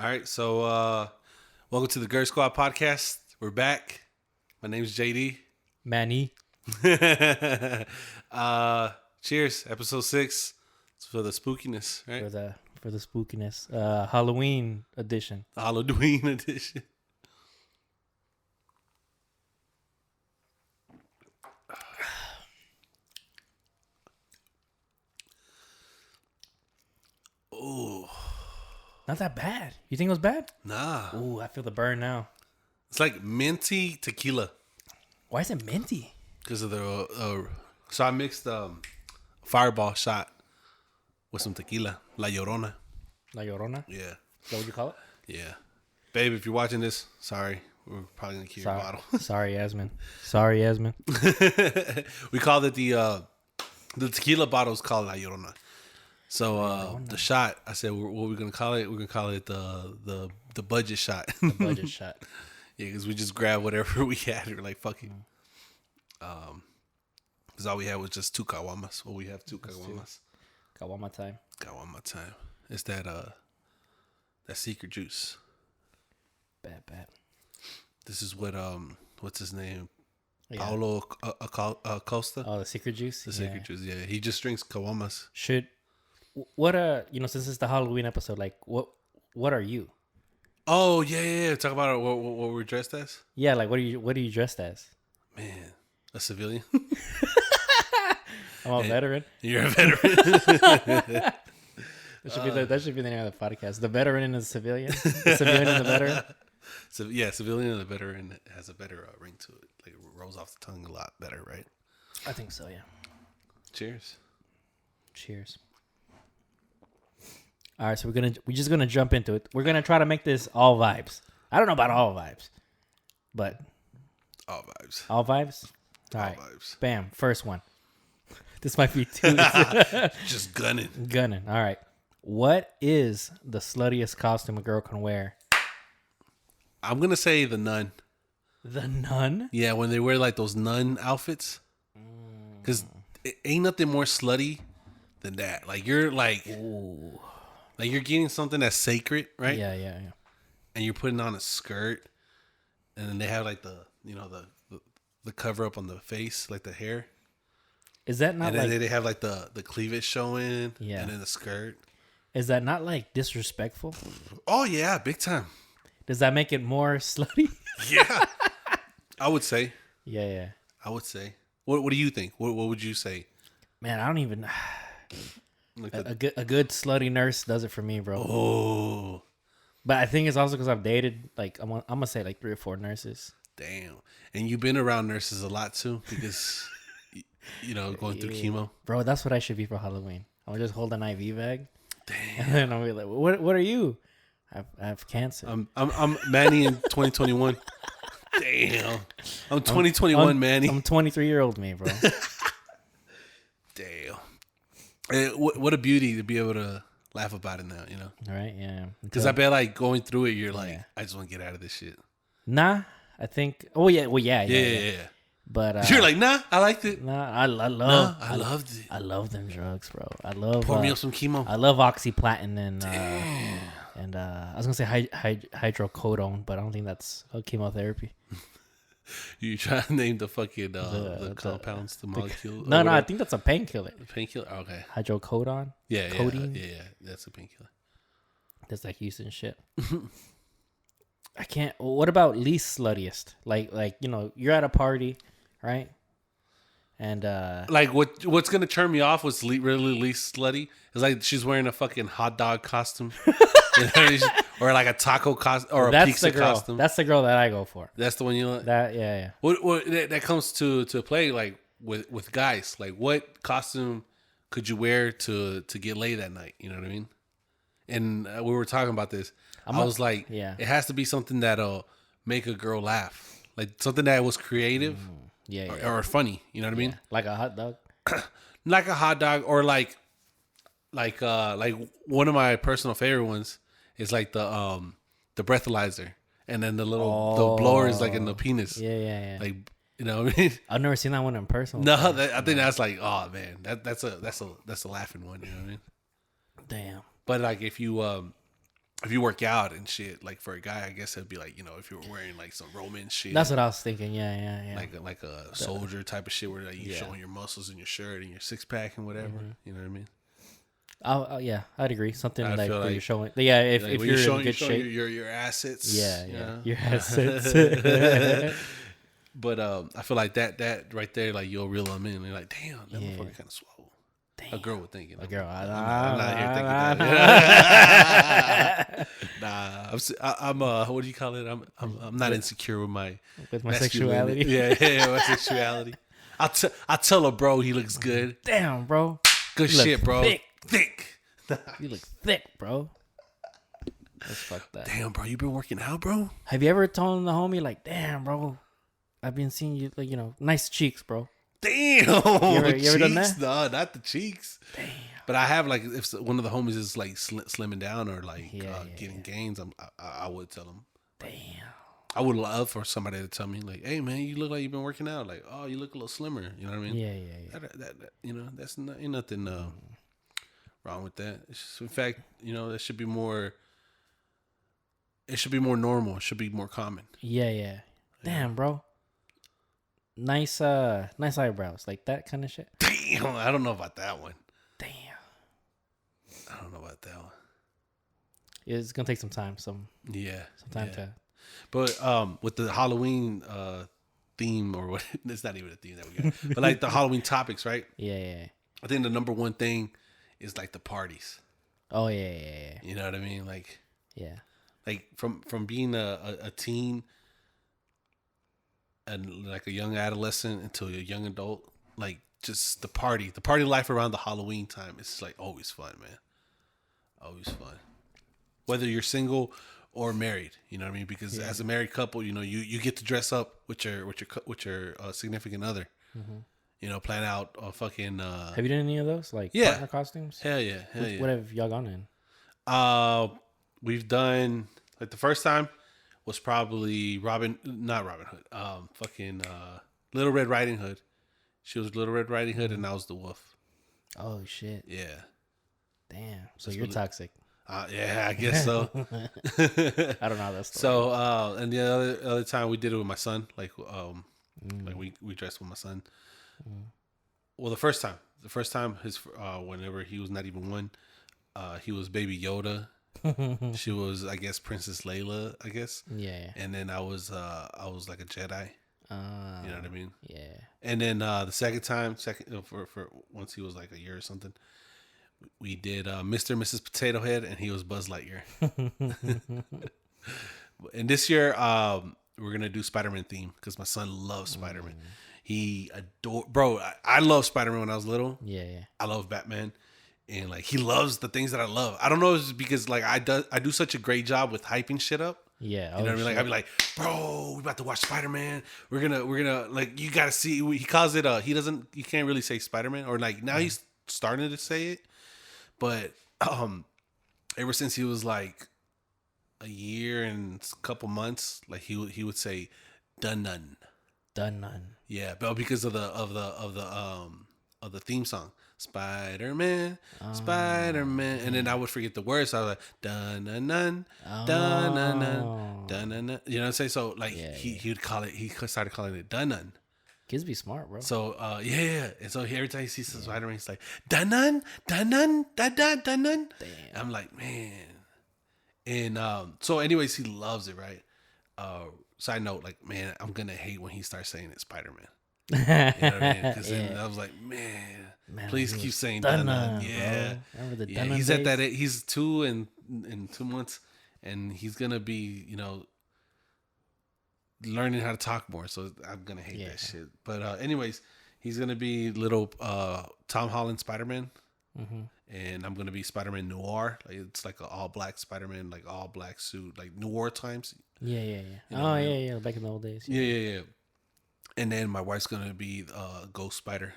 All right, so welcome to the Gert Squad podcast. We're back. My name's JD. Manny. Cheers, episode 6. It's for the spookiness, right? For the spookiness. Halloween edition. Halloween edition. Oh, Not that bad. You think it was bad? nah. Ooh, I feel the burn now. It's like minty tequila Why is it minty? because of the. So I mixed fireball shot with some tequila, La Llorona. La Llorona? Yeah, Is that what you call it? yeah. Babe, if you're watching this, sorry. We're probably gonna keep your bottle. Sorry, Yasmin. Sorry, Yasmin. We called it the tequila bottle is called La Llorona. So the shot, I said, what we're gonna call it? We're gonna call it the budget shot. The budget shot. Yeah, because we just grabbed whatever we had. We're like, fuck it. Because all we had was just 2 caguamas. Well, we have 2 caguamas. Got one more time. Got one more time. It's that secret juice. Bad. This is what what's his name? Yeah. Paulo Acosta. Oh, the secret juice? The secret juice. Yeah, he just drinks caguamas. What since it's the Halloween episode, like what are you? Oh yeah. Talk about what we're dressed as. Yeah, like what are you dressed as? Man, a civilian. I'm a veteran. You're a veteran. That should be the name of the podcast. The veteran and the civilian. The civilian and the veteran. So yeah, civilian and a veteran has a better ring to it. Like it rolls off the tongue a lot better, right? I think so, yeah. Cheers. Cheers. All right, so we're just gonna jump into it. We're gonna try to make this all vibes. I don't know about all vibes, but All vibes. all vibes. All right, Vibes. bam, first one. This might be too Just gunning. gunning. All right, what is the sluttiest costume a girl can wear? I'm gonna say the nun. The nun. Yeah, when they wear like those nun outfits, because it ain't nothing more slutty than that. Like you're like you're getting something that's sacred, right? Yeah. And you're putting on a skirt, and then they have like the the cover up on the face, like the hair. Is that not And then like? they have like the cleavage showing, Yeah. and then the skirt. Is that not like disrespectful? Oh yeah, big time. Does that make it more slutty? Yeah, I would say. Yeah. I would say. What do you think? What would you say? Man, I don't even. Like A good slutty nurse does it for me, bro. oh But I think it's also because I've dated I'm gonna say like 3 or 4 nurses. damn! And you've been around nurses a lot too, because going through chemo. Bro, that's what I should be for Halloween. I'll just hold an IV bag, Damn. and then I'll be like, "What are you?" I have cancer. I'm Manny in 2021. Damn. I'm 2021 Manny. I'm 23-year-old me, bro. Damn. What a beauty to be able to laugh about it now, All right, yeah. Because I bet like going through it, you're like, Yeah. I just want to get out of this shit. Nah, I think. Oh yeah, well yeah. Yeah. But You're like, nah, I liked it. nah, I love. Nah, I loved it. I love them drugs, bro. I love. Pour me up some chemo. I love oxyplatin and I was gonna say hydrocodone, but I don't think that's a chemotherapy. You trying to name the fucking the compounds, the molecule? No, I think that's a painkiller. Painkiller. Okay. Hydrocodone. Yeah. Codeine? Yeah. That's a painkiller. That's like Houston shit. I can't. What about least sluttiest? Like you're at a party, right? And Like what's gonna turn me off was really least slutty is like she's wearing a fucking hot dog costume, or like a taco costume or a that's pizza the girl. costume. That's the girl that I go for. That's the one you like. That yeah. What that comes to play like with guys. Like what costume could you wear to get laid that night? You know what I mean? And we were talking about this. I was like, yeah. it has to be something that'll make a girl laugh, like something that was creative Yeah. or funny. You know what I mean? Like a hot dog. Like a hot dog, or like one of my personal favorite ones is like the breathalyzer, and then the blower is like in the penis. Yeah. Like you know what I mean? I've never seen that one in person. No, I think that's like, oh man, that's a laughing one. You know what I mean? Damn. But like if you if you work out and shit, like for a guy, I guess it'd be like, you know, if you were wearing like some Roman shit. That's what I was thinking. Yeah. Like a soldier type of shit where like you showing your muscles in your shirt and your six pack and whatever. You know what I mean? Yeah, I'd agree. Something I like feel where like- you're showing. Yeah, if Like, if when you're showing, in good shape. your assets. Yeah, you yeah. know? Your assets. But I feel like that right there, like you'll reel them in. You're like, damn, that Yeah. motherfucker kind of swole. A girl would think, you know. A girl. I'm not here thinking that. I'm what do you call it? I'm not insecure with my With my masculinity. sexuality. Yeah, my sexuality. I tell a bro he looks good. Damn, bro. Good You look shit, bro. thick. You look thick, bro. Let's fuck that. Damn, bro, you been working out, bro? Have you ever told the homie like, damn, bro, I've been seeing you, like, you know, nice cheeks, bro. Damn, you ever done that? No, not the cheeks. Damn. But I have, like, if one of the homies is like slimming down or like Yeah, getting gains, I would tell him. Damn. I would love for somebody to tell me like, "Hey, man, you look like you've been working out. Like, oh, you look a little slimmer." You know what I mean? Yeah. That you know, that's not, ain't nothing wrong with that. It's just, in fact, you know, that should be more. It should be more normal. It should be more common. Yeah. Damn, bro. Nice eyebrows, like that kind of shit. Damn, I don't know about that one. Damn. I don't know about that one. It's gonna take some time, Yeah, to. But with the Halloween theme or what, it's not even a theme that we got, but like the Halloween topics, right? Yeah. I think the number one thing is like the parties. Oh yeah. You know what I mean? Like from being a teen and like a young adolescent until a young adult, like just the party life around the Halloween time is like always fun, man. Always fun. Whether you're single or married, you know what I mean? Because as a married couple, you know, you get to dress up with your significant other. Mm-hmm. You know, plan out a fucking. Have you done any of those, like Yeah. partner costumes? Hell yeah. What have y'all gone in? We've done like the first time was probably not Robin Hood. Little Red Riding Hood. She was Little Red Riding Hood, and I was the wolf. Oh shit! Yeah. Damn. So you're toxic. Yeah, I guess so. I don't know how that's. So, and the other time we did it with my son, like we dressed with my son. Well, the first time his whenever he was not even one, he was Baby Yoda. She was, I guess, Princess Layla, I guess. Yeah. And then I was like a Jedi. You know what I mean? Yeah. And then the second for once he was like a year or something, we did Mr. and Mrs. Potato Head, and he was Buzz Lightyear. And this year, we're gonna do Spider-Man theme because my son loves Spider-Man. He I love Spider-Man when I was little. Yeah. I love Batman, and like he loves the things that I love. I don't know if it's because like I do such a great job with hyping shit up. Yeah. You know what I mean? Like I'd be like, bro, we about to watch Spider-Man. We're gonna like, you gotta see. He calls it you can't really say Spider-Man, or like now he's starting to say it, but ever since he was like a year and a couple months, like he would say Dun-nun. Dun-nun. Yeah, but because of the theme song, Spider-Man, Spider-Man, and then I would forget the words. So I was like, dun-nun-nun, dun-nun-nun, dun-nun-nun. You know what I'm saying? So like he would call it. He started calling it Dun-nun. Kids be smart, bro. So yeah. And so every time he sees Spider-Man, he's like, Dun-nun, Dun-nun, Dun-nun, Dun-nun. Damn. I'm like, man. And so anyways, he loves it, right? Side note, like, man, I'm gonna hate when he starts saying it's Spider-Man. You know what I mean? Because then I was like, man, please keep saying Dun-nun. Yeah. Remember the Yeah, Dun-nun he's at days? that age. He's 2 in 2 months, and he's gonna be, you know, learning how to talk more. So I'm gonna hate that shit. But anyways, he's gonna be little Tom Holland Spider-Man, and I'm gonna be Spider-Man Noir. Like it's like an all black Spider-Man, like all black suit, like Noir times. Yeah. You know Oh what I yeah. Back in the old days. Yeah. And then my wife's gonna be Ghost Spider,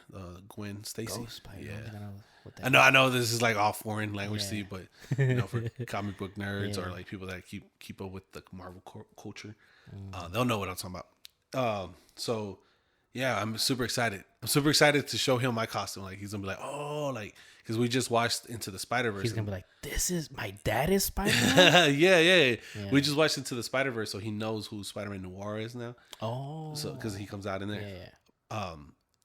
Gwen Stacy. Ghost Spider. Yeah. What that I know this is like all foreign language to you, but you know, for comic book nerds or like people that keep up with the Marvel culture, they'll know what I'm talking about. So yeah, I'm super excited. I'm super excited to show him my costume. Like he's gonna be like, oh, like because we just watched Into the Spider-Verse. He's gonna be like, "This is my dad is Spider-Man." yeah. We just watched Into the Spider-Verse, so he knows who Spider-Man Noir is now. Oh, So because he comes out in there, yeah.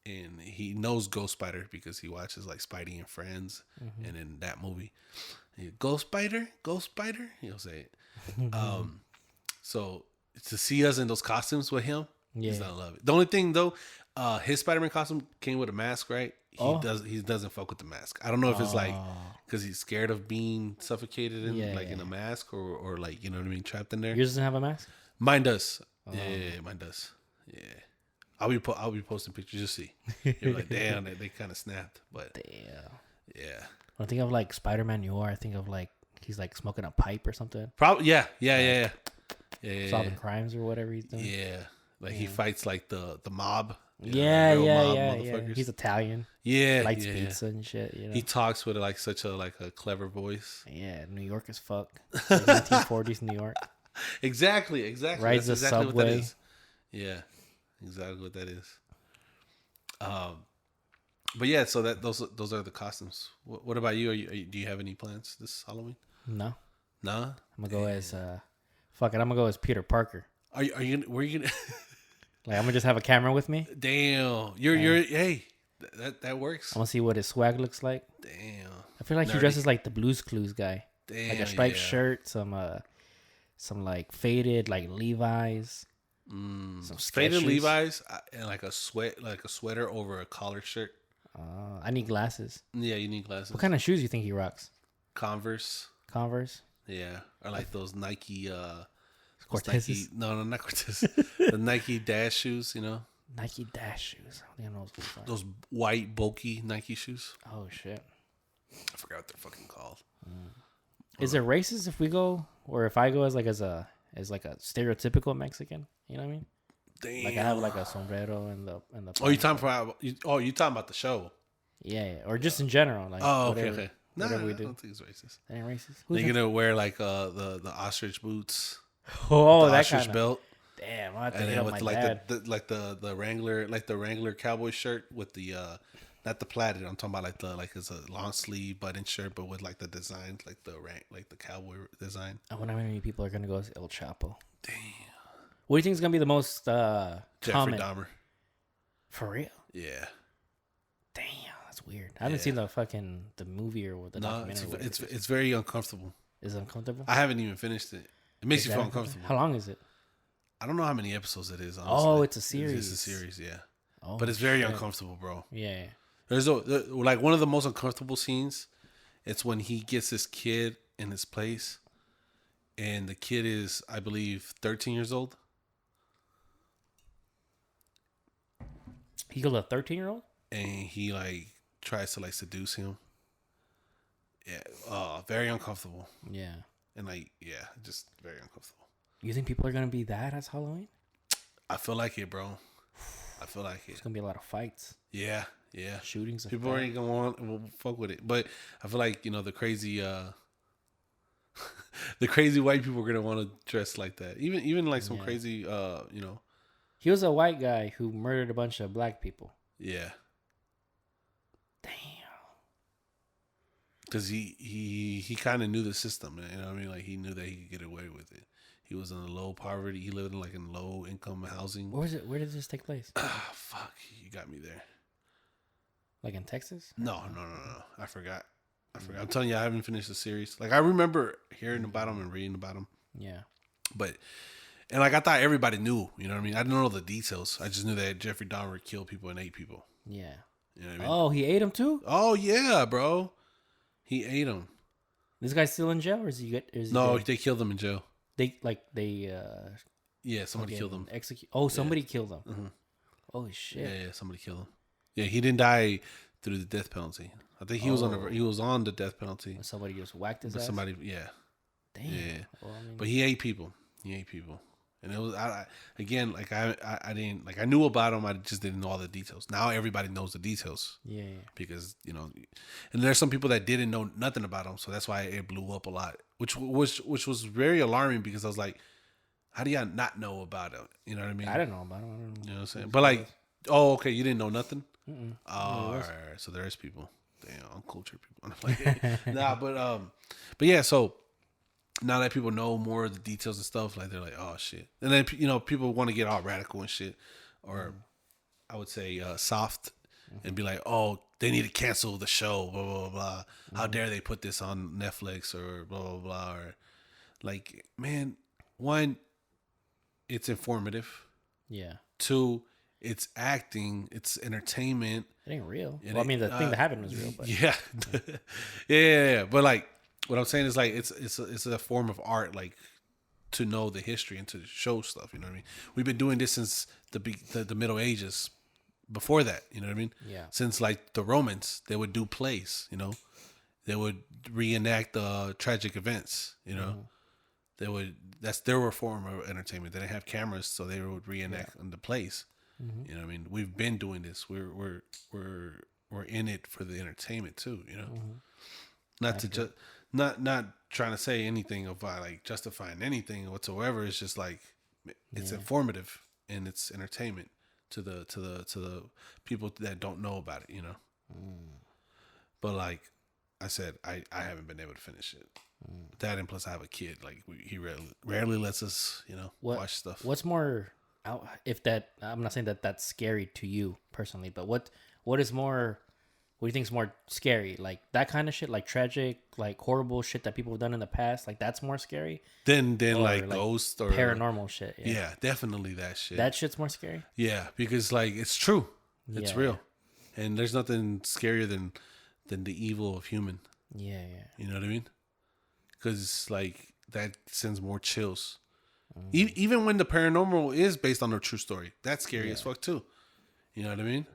and he knows Ghost Spider because he watches like Spidey and Friends, and in that movie, Ghost Spider, he'll say it. So to see us in those costumes with him, he's gonna love it. The only thing though, his Spider-Man costume came with a mask, right? He doesn't fuck with the mask. I don't know if it's like because he's scared of being suffocated in in a mask or like, you know what I mean, trapped in there. Yours doesn't have a mask? Mine does. Yeah, mine does. Yeah. I'll be posting pictures. You'll see. You're like, damn, they kind of snapped. But damn. Yeah. When I think of like Spider-Man Noir, I think of like he's like smoking a pipe or something. Probably. Yeah. Solving crimes or whatever he's doing. Yeah. Like he fights like the mob. Yeah. He's Italian. Yeah. Likes pizza and shit. You know? He talks with like such a clever voice. Yeah. New York as fuck. 1940s New York. Exactly. Rides the exactly subway. What that is. Yeah. Exactly what that is. But yeah, so those are the costumes. What about you? Do you have any plans this Halloween? No. Nah. I'm gonna go as fuck it. I'm gonna go as Peter Parker. Are you? Where you gonna? Like I'm gonna just have a camera with me. Damn. You're hey. That works. I want to see what his swag looks like. Damn. I feel like he dresses like the Blue's Clues guy. Damn. Like a striped shirt, some like faded like Levi's. Some faded Skechers. Levi's and like a sweater over a collared shirt. I need glasses. Yeah, you need glasses. What kind of shoes you think he rocks? Converse. Yeah, or like those Nike. Cortezes? No, not Cortez. The Nike Dash shoes. You know. Nike Dash shoes. I don't know those boots are. Those white bulky Nike shoes. Oh shit! I forgot what they're fucking called. Is it racist if we go, or if I go as like a stereotypical Mexican? You know what I mean? Damn. Like I have like a sombrero and the. Oh, you talking about the show? Yeah, or just in general. Like okay. Whatever we I do. don't think it's racist. That ain't racist. They're gonna wear like the ostrich boots. Oh, the that ostrich kind of belt. Damn, I have to And hit then up with my dad. the Wrangler cowboy shirt with the not the plaided. I'm talking about like it's a long sleeve button shirt, but with like the design, like the cowboy design. I wonder how many people are gonna go as El Chapo. Damn. What do you think is gonna be the most Jeffrey common? Dahmer. For real? Yeah. Damn, that's weird. I haven't seen the movie or the documentary. It's very uncomfortable. Is it uncomfortable? I haven't even finished it. It makes you feel uncomfortable. How long is it? I don't know how many episodes it is. Honestly. Oh, it's a series. It's a series, yeah. Oh, but it's very uncomfortable, bro. Yeah. There's like one of the most uncomfortable scenes. It's when he gets this kid in his place, and the kid is, I believe, 13 years old. He killed a 13-year-old? And he like tries to like seduce him. Yeah, very uncomfortable. Yeah. And like, yeah, just very uncomfortable. You think people are gonna be that as Halloween? I feel like it, bro. I feel like it. It's gonna be a lot of fights. Yeah. Shootings. People ain't gonna want fuck with it, but I feel like the crazy, the crazy white people are gonna want to dress like that. Even like some crazy, He was a white guy who murdered a bunch of black people. Yeah. Damn. Because he kind of knew the system, you know what I mean? Like he knew that he could get away with it. He was in a low poverty. He lived in low income housing. Where did this take place? Ah, fuck! You got me there. Like in Texas? No. I forgot. I'm telling you, I haven't finished the series. Like I remember hearing about him and reading about him. Yeah. And like I thought everybody knew. You know what I mean? I didn't know the details. I just knew that Jeffrey Dahmer killed people and ate people. Yeah. You know what I mean? Oh, he ate him too? Oh yeah, bro. He ate him. This guy's still in jail, or is he good? No, they killed him in jail. Yeah, somebody killed him. Somebody killed him. Mm-hmm. Holy shit. Yeah, somebody killed him. Yeah, he didn't die through the death penalty. I think he was on the death penalty. Somebody just whacked his ass. Somebody, yeah. Damn. Yeah. Well, but he ate people. And it was I didn't I knew about him. I just didn't know all the details. Now everybody knows the details. Yeah. Because and there's some people that didn't know nothing about him, so that's why it blew up a lot. Which was very alarming because I was like, how do y'all not know about him? You know what I mean? I didn't know about him. You know what I'm saying? But like, oh, okay, you didn't know nothing. Mm-mm. Oh, all right. So there is people. damn, uncultured people. I'm like, nah, but yeah. So now that people know more of the details and stuff, like they're like, oh shit. And then people want to get all radical and shit, or I would say soft, and be like, oh, they need to cancel the show, blah blah blah. How dare they put this on Netflix or blah blah blah, or like, man, one, it's informative. Yeah. Two, it's acting, it's entertainment. It ain't real. It Well, I mean, the ain't- thing that happened was real, but Yeah. Yeah. But like, what I'm saying is like, it's a form of art, like to know the history and to show stuff. You know what I mean? We've been doing this since the Middle Ages. Before that, you know what I mean? Yeah. Since like the Romans, they would do plays. You know, they would reenact tragic events. You know, they would. That's their form of entertainment. They didn't have cameras, so they would reenact in the plays. You know what I mean? We've been doing this. We're in it for the entertainment too. You know, not to just not trying to say anything about like justifying anything whatsoever. It's just like it's informative and it's entertainment to the people that don't know about it. You know, but like I said, I haven't been able to finish it. That and plus I have a kid. Like he rarely lets us watch stuff. What's more out? If that, I'm not saying that that's scary to you personally, but what is more? What do you think is more scary? Like that kind of shit, like tragic, like horrible shit that people have done in the past. Like that's more scary Then Or, like ghost or paranormal shit. Yeah, definitely that shit. That shit's more scary. Yeah, because like it's true, it's Yeah, real, and there's nothing scarier than the evil of human. Yeah, yeah. You know what I mean? Because like that sends more chills. Mm. Even when the paranormal is based on a true story, that's scary as fuck too. You know what I mean?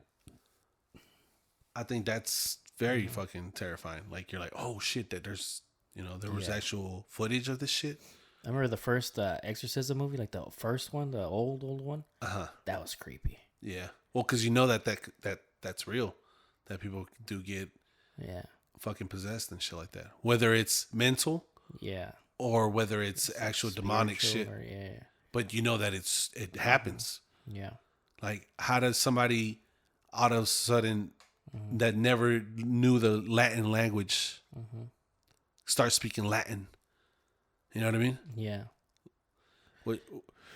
I think that's very fucking terrifying. Like you're like, oh shit, that there's there was actual footage of this shit. I remember the first Exorcism movie, like the first one, the old one. That was creepy. Yeah. Well, because you know that's real. That people do get Yeah, fucking possessed and shit like that. Whether it's mental yeah. or whether it's actual demonic shit. Spiritual yeah, But you know that it happens. yeah. Like how does somebody all of a sudden that never knew the Latin language start speaking Latin? You know what I mean? Yeah.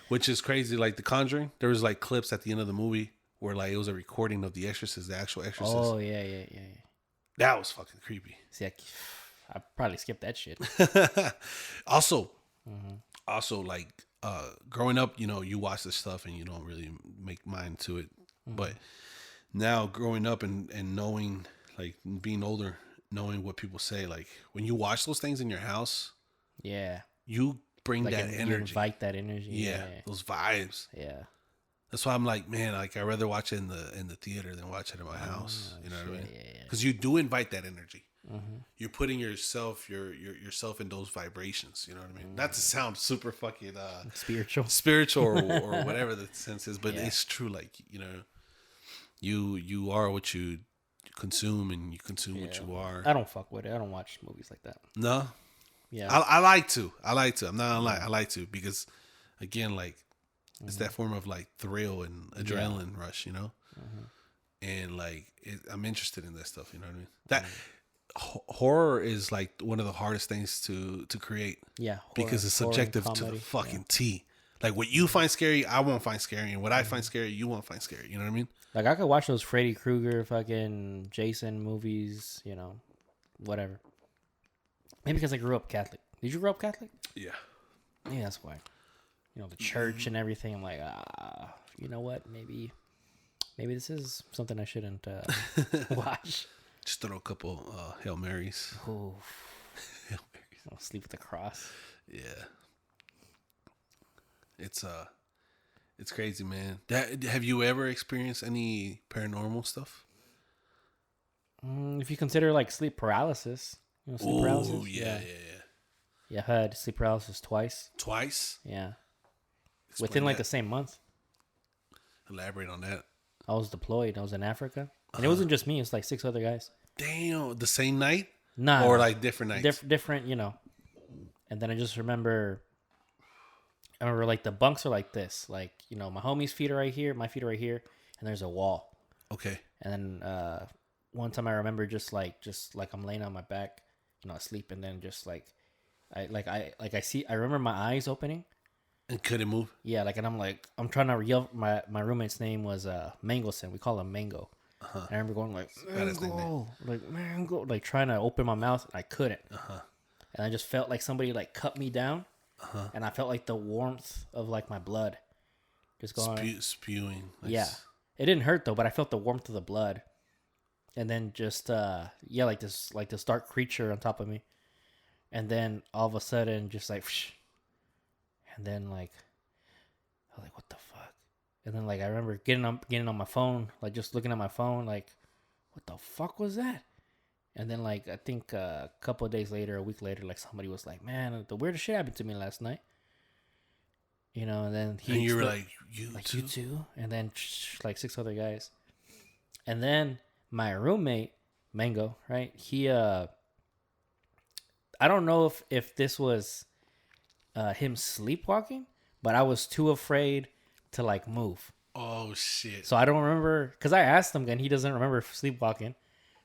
Which is crazy. Like The Conjuring, there was like clips at the end of the movie where like it was a recording of the Exorcist, the actual Exorcist. Oh yeah. That was fucking creepy. See, I probably skipped that shit. Also, like growing up, you watch this stuff and you don't really make mind to it. But now growing up and knowing, like being older, knowing what people say, like when you watch those things in your house, Yeah. you bring Like that you energy. invite that energy. Yeah, those vibes. Yeah. That's why I'm like, man, like I'd rather watch it in the theater than watch it in my house. You know what I mean? Yeah. Because you do invite that energy. You're putting yourself yourself in those vibrations. You know what I mean? Not to sound super fucking Spiritual. or whatever the sense is, but it's true. Like you are what you consume, and you consume what you are. I don't fuck with it. I don't watch movies like that. No, Yeah. I like to. I'm not gonna lie. I like to because again, like it's that form of like thrill and adrenaline rush, and like I'm interested in that stuff. You know what I mean? That horror is like one of the hardest things to create. Yeah. Because it's horror and subjective to the comedy. fucking T. Like what you find scary, I won't find scary, and what I find scary, you won't find scary. You know what I mean? Like I could watch those Freddy Krueger, fucking Jason movies, whatever. Maybe because I grew up Catholic. Did you grow up Catholic? Yeah. Yeah, that's why. The church and everything. I'm like, you know what? Maybe this is something I shouldn't watch. Just throw a couple Hail Marys. Oh, Hail Marys. I'll sleep with the cross. Yeah. It's crazy, man. Have you ever experienced any paranormal stuff? If you consider like sleep paralysis, sleep paralysis. Yeah. Yeah, I had sleep paralysis twice. Twice? Yeah. Explain Within like that. the same month. Elaborate on that. I was deployed. I was in Africa. And it wasn't just me. It was like 6 other guys. Damn, the same night? Nah. Or like different nights? Different, And then I just remember like the bunks are like this. Like, my homie's feet are right here. My feet are right here. And there's a wall. Okay. And then one time I remember just like I'm laying on my back, asleep, and then just like I remember my eyes opening. And couldn't move. Yeah, like, and I'm trying to yell. My roommate's name was Mangoson. We call him Mango. And I remember going like Mango, like trying to open my mouth, and I couldn't. And I just felt like somebody like cut me down, and I felt like the warmth of like my blood just going spewing. Nice. Yeah, it didn't hurt though, but I felt the warmth of the blood, and then just like this dark creature on top of me, and then all of a sudden just like. And then like I was like, what the fuck? And then like I remember getting on my phone, like just looking at my phone, like, what the fuck was that? And then like I think a couple of days later, a week later, like somebody was like, man, the weirdest shit happened to me last night. And then you were like, you too? And then like 6 other guys. And then my roommate, Mango, right? He I don't know if this was him sleepwalking, but I was too afraid to like move. Oh shit! So I don't remember, because I asked him and he doesn't remember sleepwalking.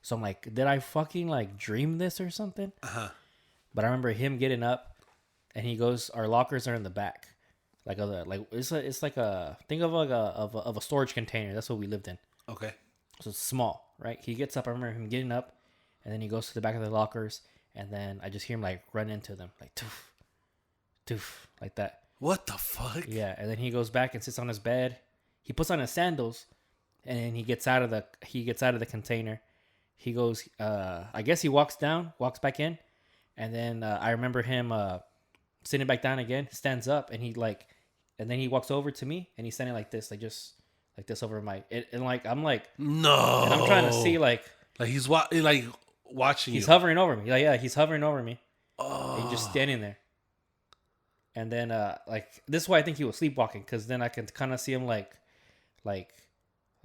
So I'm like, did I fucking like dream this or something? But I remember him getting up, and he goes, our lockers are in the back, like it's like a think of like a storage container. That's what we lived in. Okay. So it's small, right? He gets up. I remember him getting up, and then he goes to the back of the lockers, and then I just hear him like run into them, like toof. Doof, like that. What the fuck? Yeah, and then he goes back and sits on his bed. He puts on his sandals, and then he gets out of the container. He goes, I guess he walks back in, and then I remember him sitting back down again. Stands up, and and then he walks over to me, and he's standing like this, like just like this over my, and like I'm like, no, and I'm trying to see like he's watching. He's hovering over me. Yeah, he's hovering over me. Oh, and he's just standing there. And then, like, this is why I think he was sleepwalking, because then I can kind of see him, like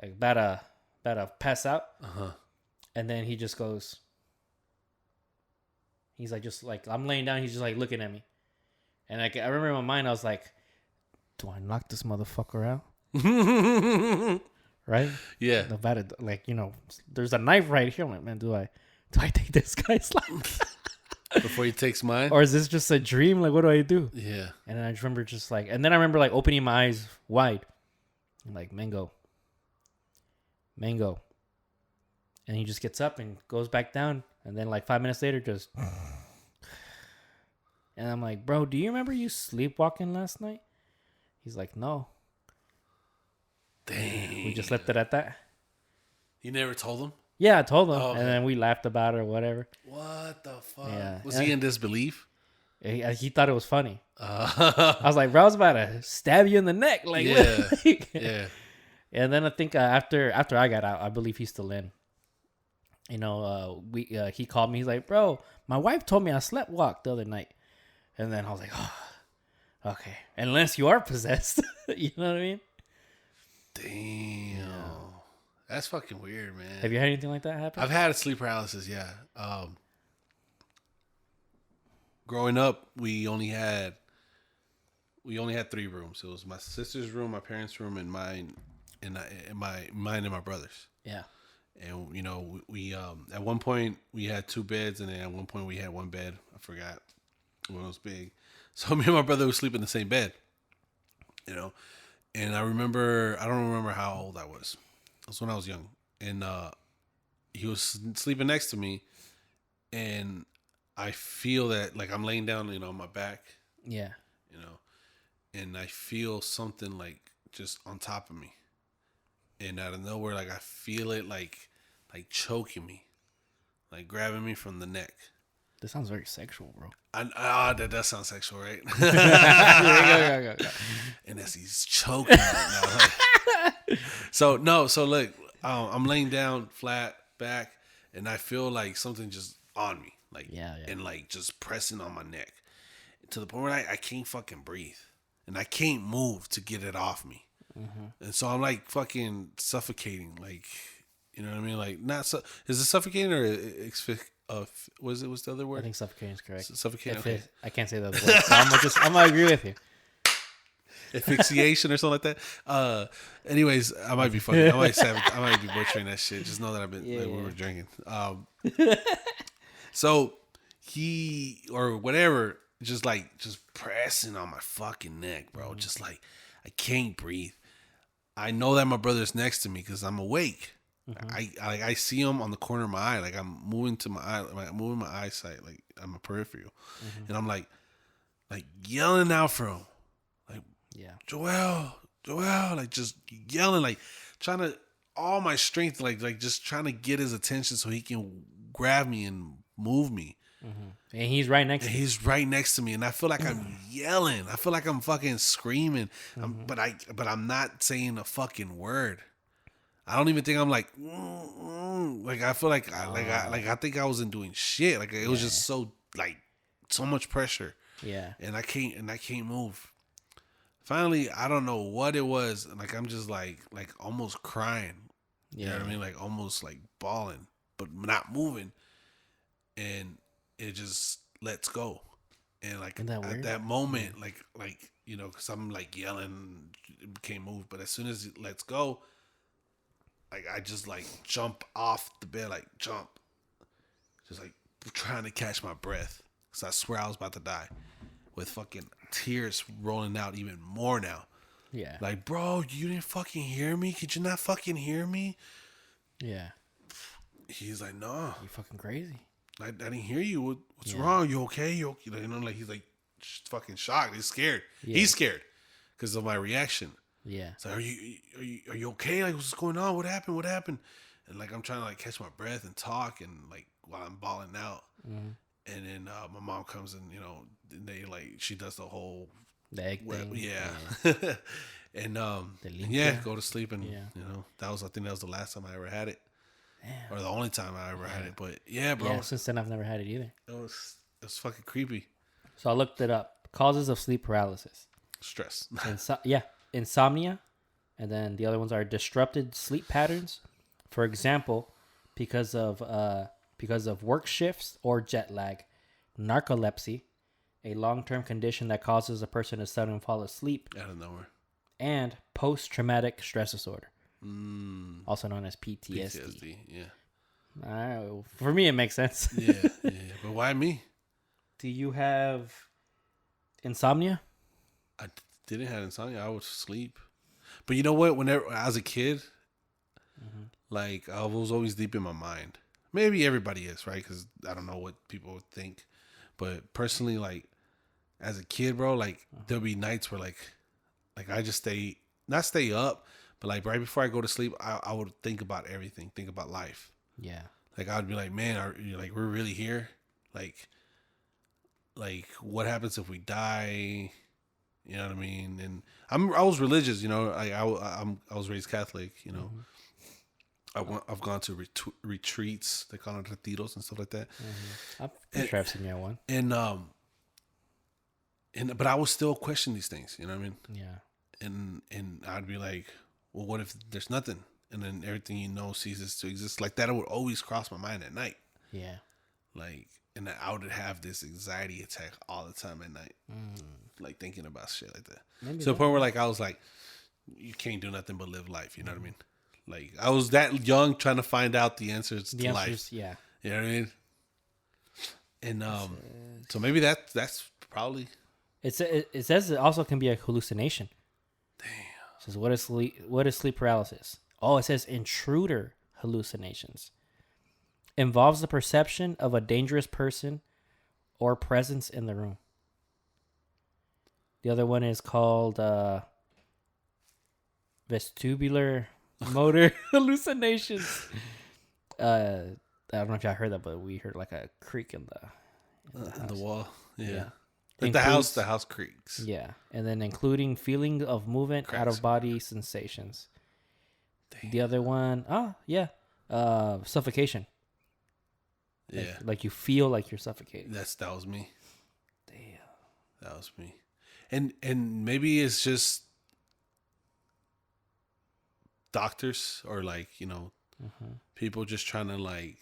about to pass out. And then he just goes, he's like, just like, I'm laying down, he's just like looking at me. And like, I remember in my mind, I was like, do I knock this motherfucker out? Right? Yeah. About it, like, there's a knife right here. I'm like, man, do I take this guy's life? Before he takes mine? Or is this just a dream? Like, what do I do? Yeah. And then I just remember and then I remember like opening my eyes wide. I'm like, Mango. And he just gets up and goes back down. And then like 5 minutes later, just. And I'm like, bro, do you remember you sleepwalking last night? He's like, no. Dang. We just left it at that. You never told him? Yeah, I told him. Oh, okay. And then we laughed about it or whatever. What the fuck? Yeah. Was he in disbelief? He thought it was funny. I was like, bro, I was about to stab you in the neck. Like, yeah. Yeah. And then I think after I got out, I believe he's still in. He called me. He's like, bro, my wife told me I sleepwalked the other night. And then I was like, oh, okay. Unless you are possessed. You know what I mean? Damn. Yeah. That's fucking weird, man. Have you had anything like that happen? I've had sleep paralysis, yeah. Growing up, we only had 3 rooms. It was my sister's room, my parents' room, and mine, and mine and my brother's. Yeah. And we at one point we had 2 beds, and then at one point we had 1 bed. I forgot when it was big. So me and my brother would sleep in the same bed. And I don't remember how old I was. That's when I was young, and he was sleeping next to me, and I feel that like I'm laying down, on my back. Yeah. And I feel something like just on top of me, and out of nowhere, like I feel it like choking me, like grabbing me from the neck. This sounds very sexual, bro. That does sound sexual, right? Go. And as he's choking right now. So look, I'm laying down flat back, and I feel like something just on me, like and like just pressing on my neck to the point where I can't fucking breathe, and I can't move to get it off me, and so I'm like fucking suffocating, like you know what I mean, like not so. Is it suffocating or what's the other word? I think suffocating is correct. Suffocating. Okay. I can't say the other word. So I'm gonna agree with you. asphyxiation or something like that. Anyways, I might be fucking. I might be butchering that shit. Just know that I've been Yeah, like, we yeah. were drinking. So he or whatever, just pressing on my fucking neck, bro. Just like I can't breathe. I know that my brother's next to me because I'm awake. I see him on the corner of my eye. Like I'm moving to my eye, like I'm moving my eyesight, like I'm a peripheral, and I'm like yelling out for him, like Yeah. Joel, like just yelling, like trying to all my strength, like just trying to get his attention so he can grab me and move me. And he's right next And to you. he's right next to me, and I feel like I'm yelling. I feel like I'm fucking screaming. But I'm not saying a fucking word. I don't even think I'm like, like I feel like I think I wasn't doing shit. Like it was just so so much pressure, Yeah. and I can't move. Finally, I don't know what it was. Like I'm just like almost crying. You know what I mean? Like almost like bawling, but not moving. And it just lets go. And like Isn't that at weird? that moment, like because I'm like yelling, it can't move. But as soon as it lets go, like I just like jump off the bed, like jump, just like trying to catch my breath, because I swear I was about to die, with fucking tears rolling out even more now. Yeah. Like, bro, you didn't fucking hear me? Could you not fucking hear me? Yeah. He's like, no, You fucking crazy. I didn't hear you. What's wrong? You okay? You okay? You know, like he's like fucking shocked. He's scared. Yeah. He's scared because of my reaction. Yeah. It's like, are you okay? Like, what's going on? What happened? What happened? And like, I'm trying to like catch my breath and talk, and like while I'm bawling out. And then my mom comes and and they like she does the whole The egg thing. yeah. And limpia. go to sleep, and Yeah. I think that was the last time I ever had it. Or the only time I ever had it. But yeah, bro. Yeah, since then I've never had it either. It was fucking creepy. So I looked it up. Causes of sleep paralysis. Stress. Insomnia. And then the other ones are disrupted sleep patterns. For example, because of work shifts or jet lag, narcolepsy, a long-term condition that causes a person to suddenly fall asleep, Out of nowhere. and post-traumatic stress disorder, also known as PTSD. PTSD, yeah. For me, it makes sense. Yeah. But why me? Do you have insomnia? I didn't have insomnia. I would sleep. But you know what? Whenever as a kid, like I was always deep in my mind. Maybe everybody is, right? Because I don't know what people would think. But personally, like as a kid, bro, like there'll be nights where like I just not stay up, but like right before I go to sleep, I would think about everything, think about life. Yeah. Like I'd be like, man, we're really here? Like what happens if we die? You know what I mean? And I was religious, I was raised Catholic, I've gone to retreats, they call it retiros and stuff like that. I'm pretty sure I've seen that one. But I would still question these things, you know what I mean? Yeah. And I'd be like, well, what if there's nothing? And then everything ceases to exist. Like that would always cross my mind at night. Yeah. Like, and I would have this anxiety attack all the time at night. Like thinking about shit like that. Maybe to the point where like I was like, you can't do nothing but live life. You know what I mean? Like I was that young trying to find out the answers to life. Yeah. You know what I mean? And so maybe that's probably. It says it also can be a hallucination. Damn. It says what is sleep paralysis? Oh, it says intruder hallucinations. Involves the perception of a dangerous person or presence in the room. The other one is called vestibular motor hallucinations. I don't know if y'all heard that, but we heard like a creak in the wall. Yeah. Like the house creaks. Yeah. And then including feeling of movement, Cracks. out of body sensations. Damn. The other one, suffocation. Yeah. Like you feel like you're suffocating. That was me. Damn. That was me. And maybe it's just doctors or like, people just trying to like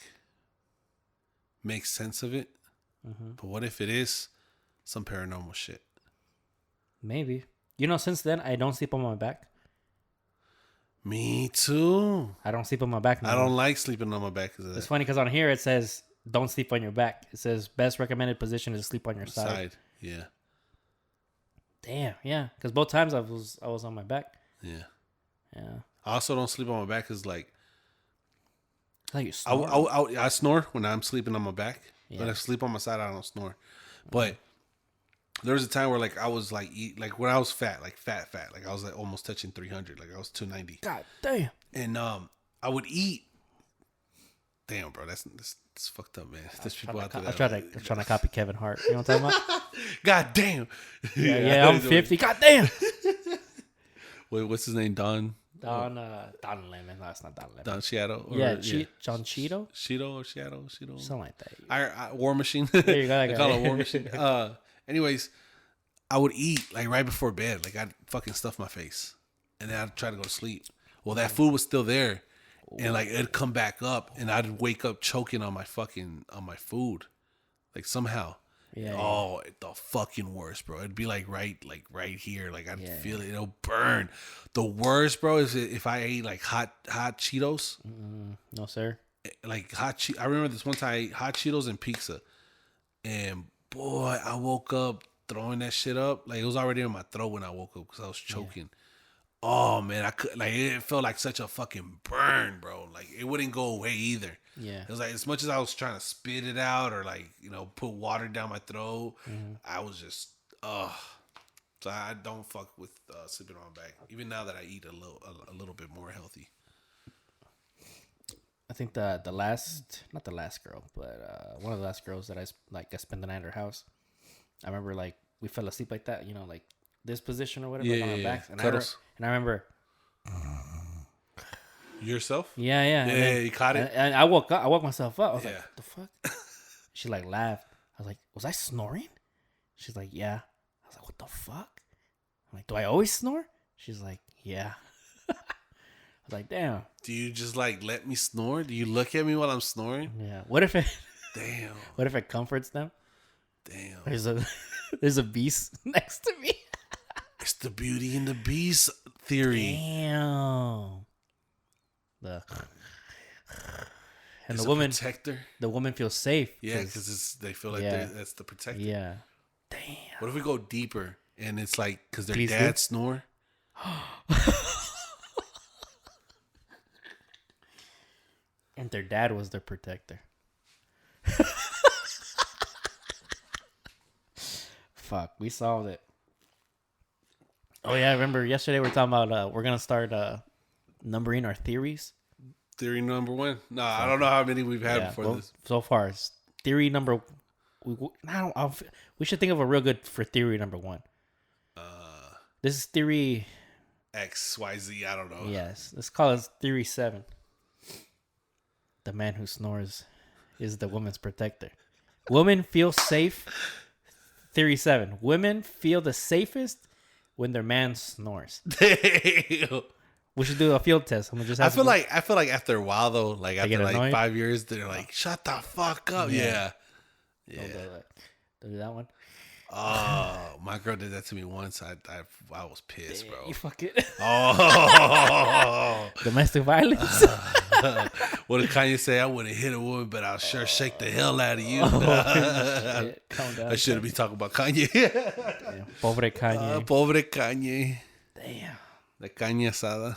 make sense of it. But what if it is some paranormal shit? Maybe. You know, since then I don't sleep on my back. Me too. I don't sleep on my back. No I more. don't like sleeping on my back because of It's that funny because on here it says don't sleep on your back. It says best recommended position is to sleep on your side. side. Yeah, Damn, yeah. Because both times I was on my back. yeah. Yeah. I also don't sleep on my back because like Like you I, snore. I snore when I'm sleeping on my back. When Yeah. I sleep on my side, I don't snore. But there was a time where like I was like like when I was fat, like fat, like I was like almost touching 300, like I was 290, God damn. and I would eat. Damn, bro, that's fucked up, man. There's people out there. I'm trying to copy Kevin Hart. You know what I'm talking about? God damn. Yeah, I'm 50. God damn. Wait, what's his name? Don Don Lemon. No, it's not Don Lemon. Don Shadow. Yeah, John Cheeto? Cheeto or Shadow. Something like that. I War Machine. There you go, that They guy. call it War Machine. Anyways, I would eat like right before bed. Like I'd fucking stuff my face, and then I'd try to go to sleep. Well, that food was still there, and like it'd come back up, and I'd wake up choking on my food, like somehow. Yeah. Oh, the fucking worst, bro. It'd be like right here. Like I'd Yeah. feel it. It'll burn. The worst, bro, is if I ate like hot Cheetos. No, sir. Like I remember this one time I ate hot Cheetos and pizza, and boy, I woke up throwing that shit up. Like it was already in my throat when I woke up because I was choking. Oh man, I could like it felt like such a fucking burn, bro. Like it wouldn't go away either. Yeah. It was like as much as I was trying to spit it out or like put water down my throat, I was just So I don't fuck with sleeping on my back. Even now that I eat a little bit more healthy. I think the last, not the last girl, but one of the last girls that I spent the night at her house. I remember like we fell asleep like that, like this position or whatever, like, on our backs. And Cuddles. I remember, Yourself? yeah. And Yeah, then- you caught it. And I woke myself up. I was Yeah. like, what the fuck? She like laughed. I was like, was I snoring? She's like, yeah. I was like, what the fuck? I'm like, do I always snore? She's like, yeah. I was like, damn. Do you just like let me snore? Do you look at me while I'm snoring? Yeah. What if Damn. it comforts them? Damn. There's a beast next to me. It's the Beauty and the Beast theory. Damn. And It's the a woman, protector. the woman feels safe. Yeah, because they feel like Yeah. that's the protector. Yeah. Damn. What if we go deeper and it's like because their Please do. dad snore? And their dad was their protector. Fuck, we solved it. Oh yeah, I remember yesterday we were talking about we're gonna start numbering our theories. Theory number one. No, I don't know how many we've had Yeah, before well, this. so far, it's theory number. We should think of a real good for theory number one. This is theory. X, Y, Z. I don't know. Yes, let's call it theory 7. The man who snores is the woman's protector. Women feel safe. Theory 7. Women feel the safest when their man snores. Damn. We should do a field test. I'm gonna just. I feel like after a while though, like after get like annoyed? 5 years, they're like, "Shut the fuck up!" Yeah. Don't do that one. Oh, my girl did that to me once. I was pissed, bro. You fuck it. Oh, Domestic violence. what did Kanye say? I wouldn't hit a woman, but I'll sure shake the hell out of you. Shit, calm down. I shouldn't be talking about Kanye. Damn. Pobre Kanye. Pobre Kanye. Damn. La caña asada.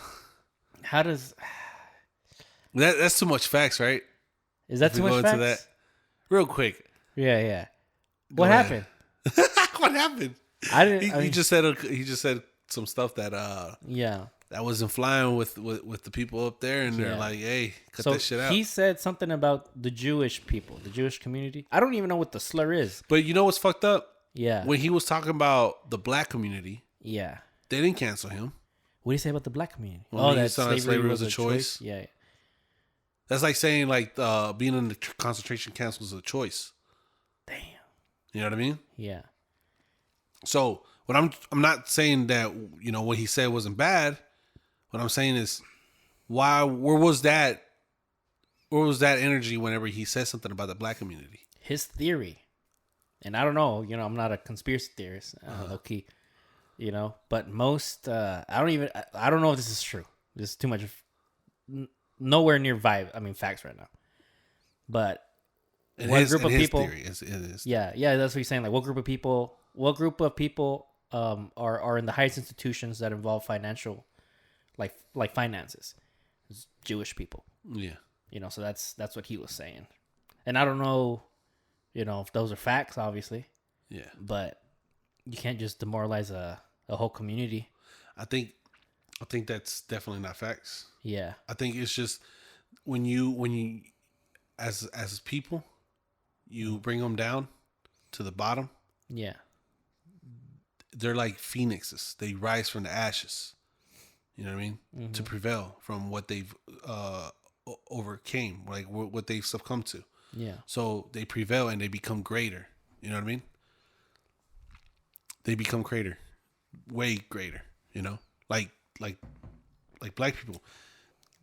How does? That's too much facts, right? Is that If too we much go facts? into that real quick. Yeah. Go What ahead. happened? What happened? I didn't. He, I mean, just said some stuff that yeah. that wasn't flying with the people up there, and they're Yeah. like, "Hey, cut So that shit out." he said something about the Jewish people, the Jewish community. I don't even know what the slur is. But you know what's fucked up? Yeah. When he was talking about the black community, Yeah. they didn't cancel him. What do you say about the black community? Well, he that said slavery was a choice. Yeah. That's like saying like being in the concentration camps was a choice. Damn. You know what I mean? Yeah. So what I'm not saying that what he said wasn't bad. What I'm saying is where was that energy whenever he said something about the black community? His theory, and I don't know, I'm not a conspiracy theorist, low key, You know, but most I don't know if this is true. This is too much nowhere near facts right now. But what group of people theory is yeah, that's what he's saying. Like what group of people are in the highest institutions that involve financial like finances? It's Jewish people. yeah. You know, so that's what he was saying. And I don't know, you know, if those are facts, obviously. Yeah. But you can't just demoralize a whole community. I think that's definitely not facts. Yeah. I think it's just when you as people, you bring them down to the bottom. Yeah. They're like phoenixes. They rise from the ashes. You know what I mean? Mm-hmm. To prevail from what they've overcame, like what they've succumbed to. Yeah. So they prevail and they become greater. You know what I mean? They become greater, way greater. You know, like black people.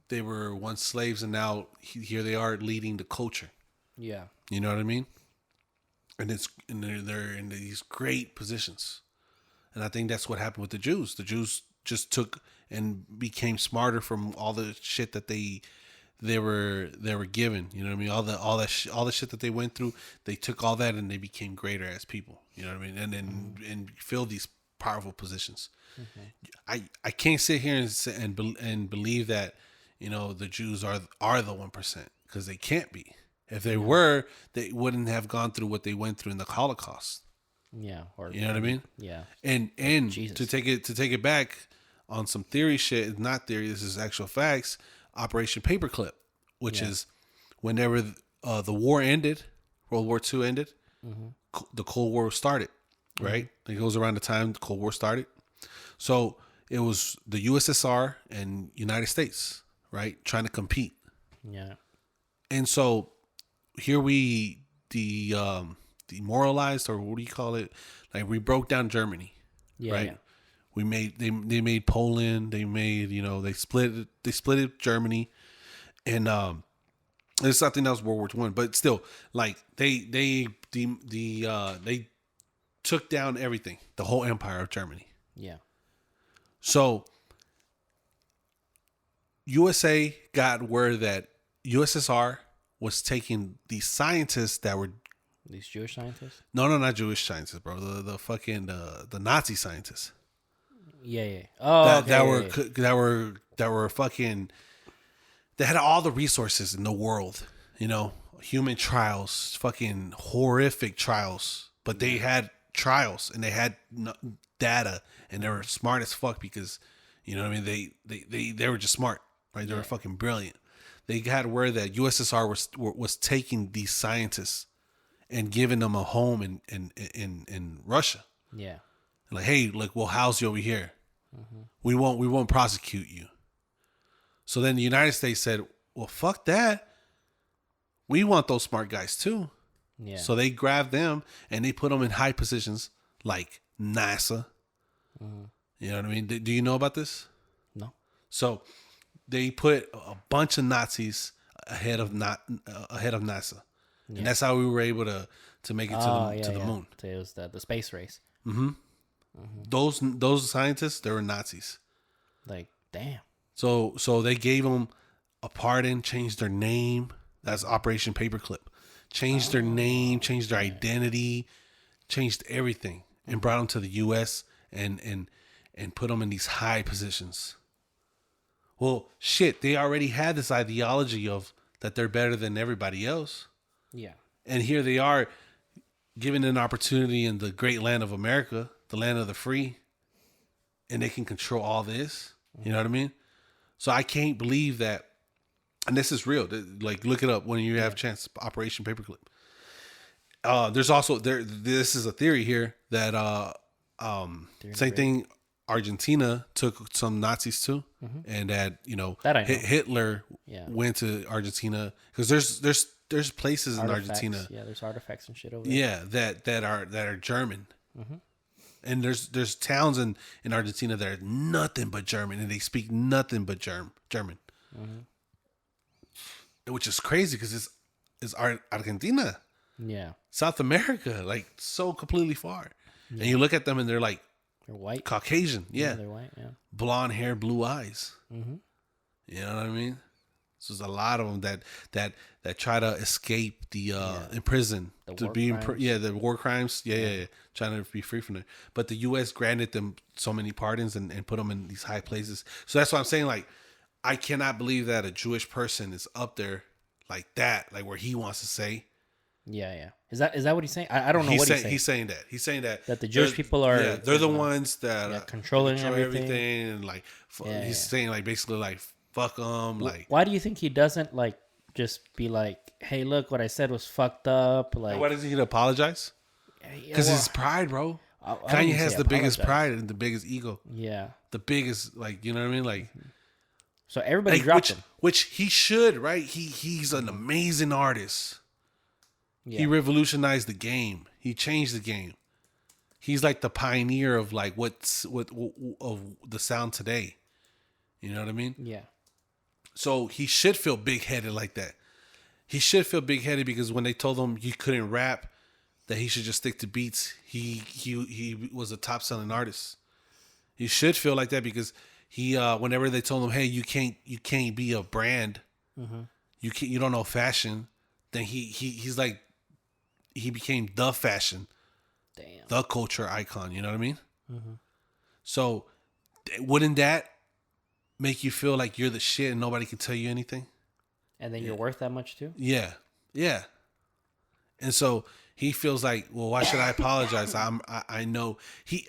They were once slaves and now here they are leading the culture. Yeah. You know what I mean? And they're in these great positions. And I think that's what happened with the Jews. The Jews just took and became smarter from all the shit that they were given. You know what I mean? All the shit that they went through, they took all that and they became greater as people. You know what I mean? And filled these powerful positions. Mm-hmm. I can't sit here and believe that, you know, the Jews are the 1%, because they can't be. If they were, they wouldn't have gone through what they went through in the Holocaust. Yeah. Or, you know what I mean? Yeah. And Jesus. to take it back on some theory shit, it's not theory, this is actual facts. Operation Paperclip, which is whenever the war ended, World War II ended, the Cold War started, right? It goes around the time the Cold War started. So it was the USSR and United States, right, trying to compete. Yeah. And so here we demoralized, or what do you call it? Like we broke down Germany, right? Yeah. We made they made Poland. They made, you know, they split Germany, and it's something else, World War I. But still, like they took down everything, the whole empire of Germany. Yeah. So USA got word that USSR was taking these scientists that were these Jewish scientists. No, not Jewish scientists, bro. The fucking the Nazi scientists. Yeah. Oh, that were fucking. They had all the resources in the world, you know, human trials, fucking horrific trials, but they had trials and they had data, and they were smart as fuck because, you know what I mean, they were just smart, right? They were fucking brilliant. They had word that USSR was taking these scientists and giving them a home in Russia. Yeah. Like, hey, look, we'll house you over here. Mm-hmm. We won't prosecute you. So then the United States said, well, fuck that. We want those smart guys too. Yeah. So they grabbed them and they put them in high positions like NASA. Mm-hmm. You know what I mean? Do you know about this? No. So they put a bunch of Nazis ahead of NASA. Yeah. And that's how we were able to make it to the moon. It was the space race. Mm-hmm. Mm-hmm. Those scientists, they were Nazis. Like, damn. So they gave them a pardon, changed their name. That's Operation Paperclip. Changed their name, changed their identity, changed everything, and brought them to the U.S. and put them in these high positions. Well, shit, they already had this ideology of that they're better than everybody else. Yeah. And here they are, given an opportunity in the great land of America, the land of the free, and they can control all this. You know what I mean? So I can't believe that, and this is real. Like, look it up when you have a chance. Operation Paperclip. There's also this is a theory here that same thing. Argentina took some Nazis too, and that, you know, Hitler went to Argentina because there's places in Argentina. Yeah, there's artifacts and shit over there. Yeah, that are German. Mm-hmm. And there's towns in Argentina that are nothing but German, and they speak nothing but German. Mm-hmm. Which is crazy because it's Argentina. Yeah. South America, like so completely far. Yeah. And you look at them and they're like They're white. Caucasian, yeah. They're white. Yeah. Blonde hair, blue eyes. Mm-hmm. You know what I mean? So there's a lot of them that try to escape the in prison The to war be crimes. the war crimes. Yeah, trying to be free from it. But the U.S. granted them so many pardons and put them in these high places. So that's what I'm saying. Like, I cannot believe that a Jewish person is up there like that, like where he wants to say. Yeah, yeah. Is that what he's saying? I don't know what he's saying. He's saying that. He's saying that That the Jewish people are they're the ones that controlling control everything. and like Yeah, he's saying like basically like fuck them like. Why do you think he doesn't like just be like, "Hey, look, what I said was fucked up"? Like, Why doesn't he apologize? Because his pride, bro. I don't Kanye even has say the biggest apologize. pride and the biggest ego. Yeah. The biggest, like, you know what I mean? Like, So everybody like dropped him. which he should, right? He's an amazing artist. Yeah. He revolutionized the game. He changed the game. He's like the pioneer of like what of the sound today. You know what I mean? Yeah. So he should feel big headed like that. He should feel big headed because when they told him he couldn't rap, that he should just stick to beats, he was a top selling artist. He should feel like that because he whenever they told him, hey, you can't be a brand, you don't know fashion, then he's like he became the fashion, Damn. the culture icon. You know what I mean? So wouldn't that make you feel like you're the shit and nobody can tell you anything? And then you're worth that much too? Yeah, yeah. And so he feels like, well, why should I apologize? I know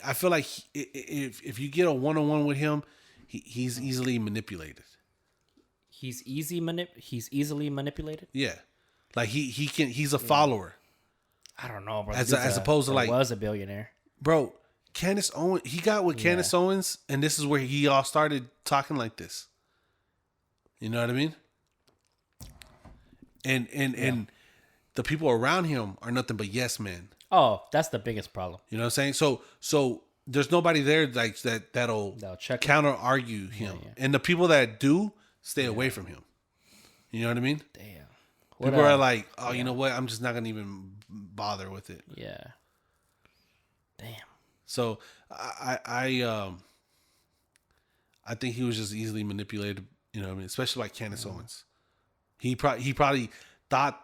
I feel like if you get a one-on-one with him, he's easily manipulated. He's easily manipulated? Yeah, like he's a follower. I don't know, bro. As opposed to like, was a billionaire. bro, Candace Owens, he got with Candace Owens, and this is where he all started talking like this. You know what I mean? And the people around him are nothing but yes men. Oh, that's the biggest problem. You know what I'm saying? So there's nobody there like that'll check counter argue him. Yeah. And the people that do stay away from him. You know what I mean? Damn. People are like, oh, you know what? I'm just not gonna even bother with it. Yeah. Damn. So I think he was just easily manipulated. You know what I mean? Especially like Candace Owens. He probably thought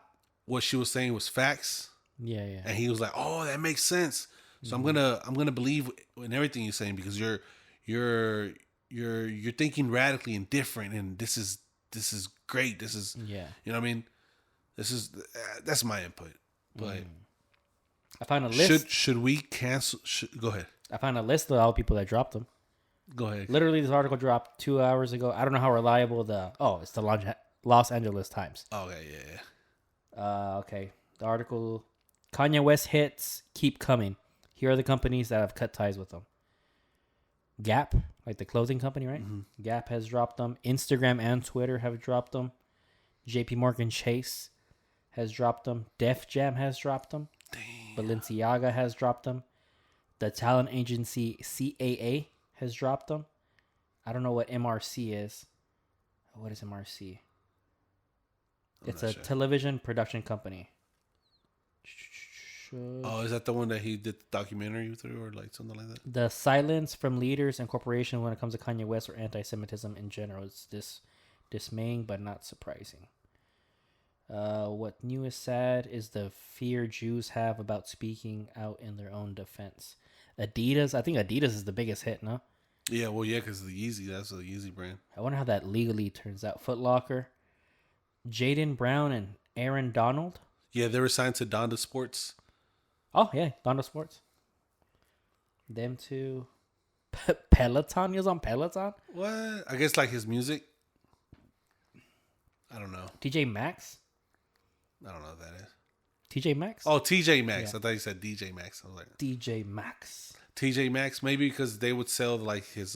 what she was saying was facts. Yeah, yeah. And he was like, "Oh, that makes sense." So I'm gonna believe in everything you're saying because you're thinking radically and different, and this is great. This is you know what I mean. That's my input. But I found a list. should we cancel? Go ahead. I found a list of all the people that dropped them. Go ahead. Literally, this article dropped 2 hours ago. I don't know how reliable it's the Los Angeles Times. Okay, yeah. Okay. The article, Kanye West hits keep coming. Here are the companies that have cut ties with them. Gap, like the clothing company, right? Gap has dropped them. Instagram and Twitter have dropped them. JP Morgan Chase has dropped them. Def Jam has dropped them. Balenciaga has dropped them. The talent agency CAA has dropped them. I don't know what MRC is. What is MRC? It's a television production company. Oh, is that the one that he did the documentary through or like something like that? The silence from leaders and corporations when it comes to Kanye West or anti-Semitism in general is dismaying but not surprising. What new is sad is the fear Jews have about speaking out in their own defense. Adidas, I think Adidas is the biggest hit, no? Yeah, well, yeah, because the Yeezy, that's a Yeezy brand. I wonder how that legally turns out. Foot Locker, Jaden Brown and Aaron Donald. Yeah, they were signed to Donda Sports. Oh, yeah, Donda Sports. Them two. Peloton? He was on Peloton? What? I guess like his music. I don't know. TJ Maxx? I don't know what that is. TJ Maxx? Oh, TJ Maxx. Yeah. I thought you said DJ Maxx. I was like, DJ Maxx. TJ Maxx, maybe because they would sell like his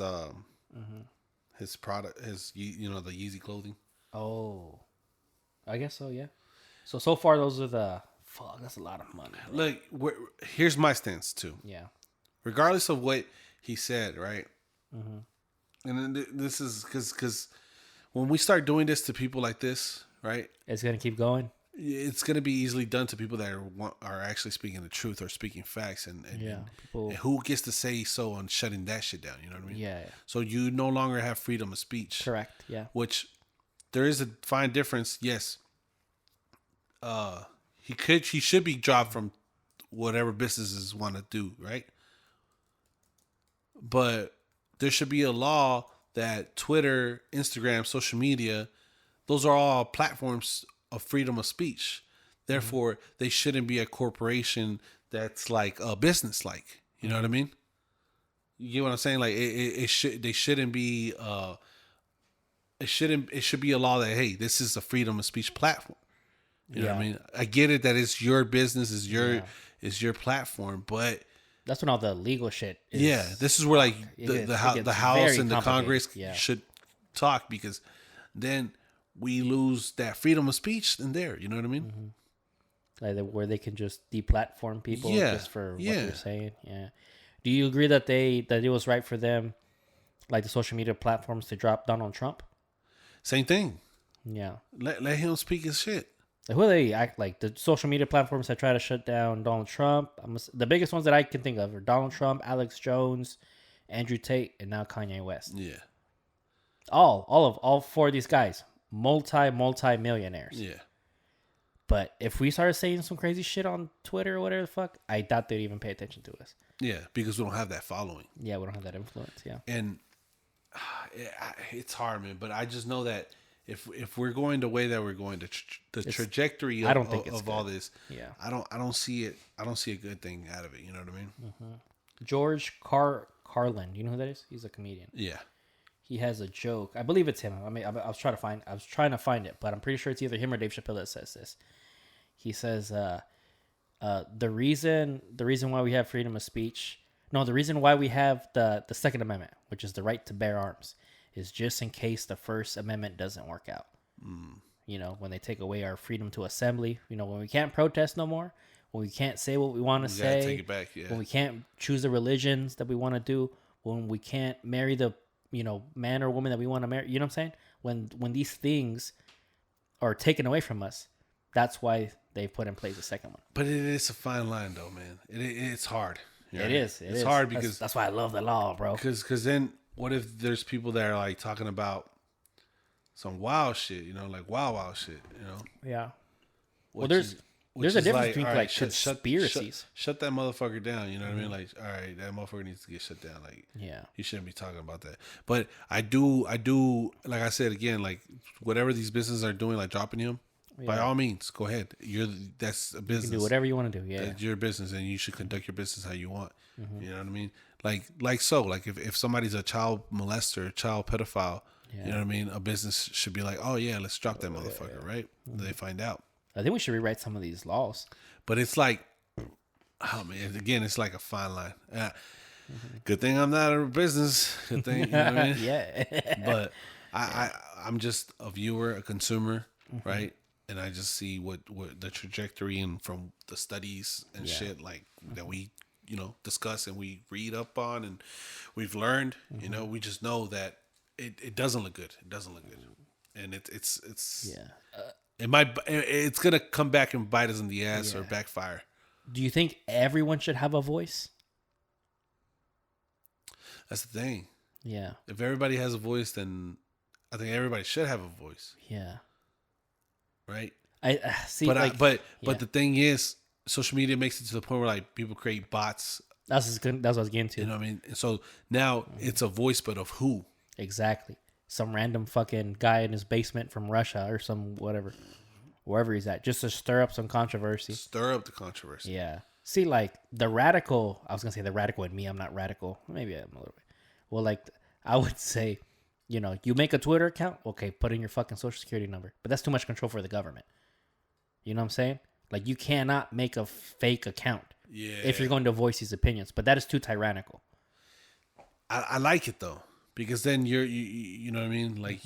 product, the Yeezy clothing. Oh. I guess so, yeah. So far, those are the... Fuck, that's a lot of money. Bro. Look, here's my stance too. Yeah. Regardless of what he said, right? And then this is because when we start doing this to people like this, right? It's going to keep going? it's gonna be easily done to people that are actually speaking the truth or speaking facts, and People. and who gets to say so on shutting that shit down? You know what I mean? Yeah. So you no longer have freedom of speech. Correct. Yeah. Which there is a fine difference. Yes. He should be dropped from whatever businesses want to do, right? But there should be a law that Twitter, Instagram, social media, those are all platforms of freedom of speech. Therefore, they shouldn't be a corporation that's like a business, like, you know what I mean? You get what I'm saying? Like it should, they shouldn't be it should be a law that, hey, this is a freedom of speech platform. You know what I mean? I get it that it's your business, is your platform, but that's when all the legal shit is. yeah, this is where like the House and the Congress Yeah. should talk, because then we lose that freedom of speech in there. You know what I mean? Like where they can just deplatform people Yeah, just for what yeah. they're saying. Yeah. Do you agree that it was right for them, like the social media platforms, to drop Donald Trump? Same thing. Yeah. Let him speak his shit. Like, who they act like the social media platforms that try to shut down Donald Trump. The biggest ones that I can think of are Donald Trump, Alex Jones, Andrew Tate, and now Kanye West. Yeah, All four of these guys, multi millionaires. yeah. But if we started saying some crazy shit on Twitter or whatever the fuck, I doubt they'd even pay attention to us. Yeah, because we don't have that following. Yeah, we don't have that influence. Yeah. And it's hard, man. But I just know that if we're going the way that we're going, the trajectory I don't think it's of all this, Yeah. I don't see it. I don't see a good thing out of it. You know what I mean? George Carlin, you know who that is? He's a comedian. Yeah. He has a joke. I believe it's him. I mean, I was trying to find it, but I'm pretty sure it's either him or Dave Chappelle that says this. He says, the reason why we have freedom of speech, no, the reason why we have the Second Amendment, which is the right to bear arms, is just in case the First Amendment doesn't work out. You know, when they take away our freedom to assembly, you know, when we can't protest no more, when we can't say what we want to say, Take it back, yeah. when we can't choose the religions that we want to do, when we can't marry the, you know, man or woman that we want to marry, you know what I'm saying? When these things are taken away from us, that's why they put in place the second one. But it is a fine line, though, man. It's hard. You know? It's hard because that's why I love the law, bro. Because then what if there's people that are like talking about some wild shit, you know, like wild shit, you know? Yeah. Which There's a difference between all like shut conspiracies. Shut that motherfucker down. You know what I mean? Like, all right, that motherfucker needs to get shut down. Like, Yeah. you shouldn't be talking about that. But I do. Like I said again, like whatever these businesses are doing, like dropping him, by all means, go ahead. That's a business. You can do whatever you want to do. Yeah. It's your business, and you should conduct your business how you want. You know what I mean? Like if somebody's a child molester, child pedophile, you know what I mean? A business should be like, oh yeah, let's drop that motherfucker, right? They find out. I think we should rewrite some of these laws. But it's like, oh man, again, it's like a fine line. Good thing I'm not a business. Good thing, you know what I mean? Yeah. But I'm just a viewer, a consumer, right? And I just see what the trajectory and from the studies and shit like that we, you know, discuss and we read up on and we've learned, you know, we just know that it doesn't look good. It doesn't look good. And it's it's gonna come back and bite us in the ass or backfire. Do you think everyone should have a voice? That's the thing. Yeah. If everybody has a voice, then I think everybody should have a voice, Yeah. right? I see. But but the thing is, social media makes it to the point where like people create bots. That's what I was getting to. You know what I mean? And so now it's a voice, but of who? Exactly. Some random fucking guy in his basement from Russia or some whatever, wherever he's at, just to stir up some controversy. Stir up the controversy. Yeah. See, like the radical, I was gonna say the radical in me. I'm not radical. Maybe I'm a little bit. Well, like I would say, you know, you make a Twitter account, okay, put in your fucking social security number, but that's too much control for the government. You know what I'm saying? Like you cannot make a fake account. Yeah. If you're going to voice these opinions, but that is too tyrannical. I like it though, because then you know what I mean? Like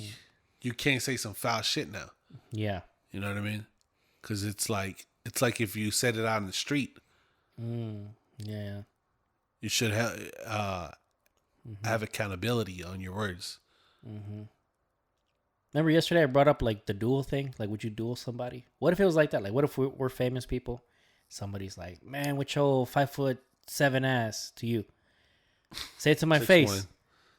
you can't say some foul shit now. Yeah. You know what I mean? Because it's like if you said it out in the street, Yeah. you should have accountability on your words. remember yesterday I brought up like the duel thing. Like, would you duel somebody? What if it was like that? Like, what if we're famous people? Somebody's like, man, with your 5'7" ass to you. Say it to my 6'1". face.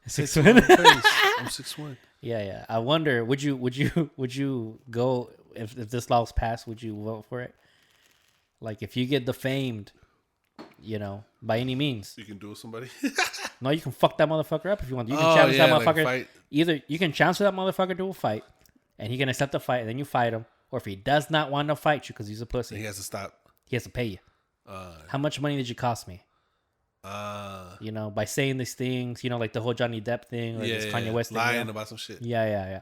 Say it 6'1". to my face. I'm 6'1". Yeah. I wonder, would you go if this law was passed? Would you vote for it? Like, if you get defamed, by any means. You can duel somebody. No, you can fuck that motherfucker up if you want. You can challenge that motherfucker. Like Either you can challenge that motherfucker to a fight, and he can accept the fight, and then you fight him. Or if he does not want to fight you because he's a pussy, he has to stop. he has to pay you. How much money did you cost me? By saying these things, like the whole Johnny Depp thing, or this Kanye West thing, lying about some shit. Yeah.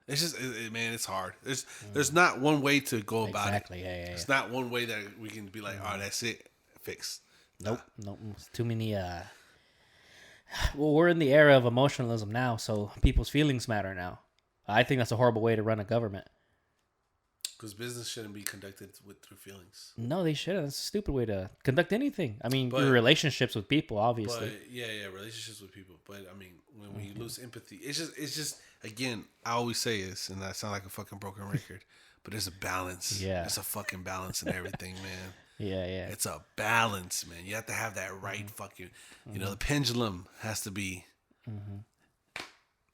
It's just, man, it's hard. There's not one way to go about Exactly. it. Yeah. It's not one way that we can be like, oh, that's it, fixed. Nope. It's too many. Well, we're in the era of emotionalism now, so people's feelings matter now. I think that's a horrible way to run a government. Because business shouldn't be conducted through feelings. No, they shouldn't. It's a stupid way to conduct anything. I mean, your relationships with people, obviously. But relationships with people. But I mean, when you lose empathy, it's just again, I always say this, and I sound like a fucking broken record, but there's a balance. Yeah. There's a fucking balance in everything, man. Yeah. It's a balance, man. You have to have that right fucking, the pendulum has to be.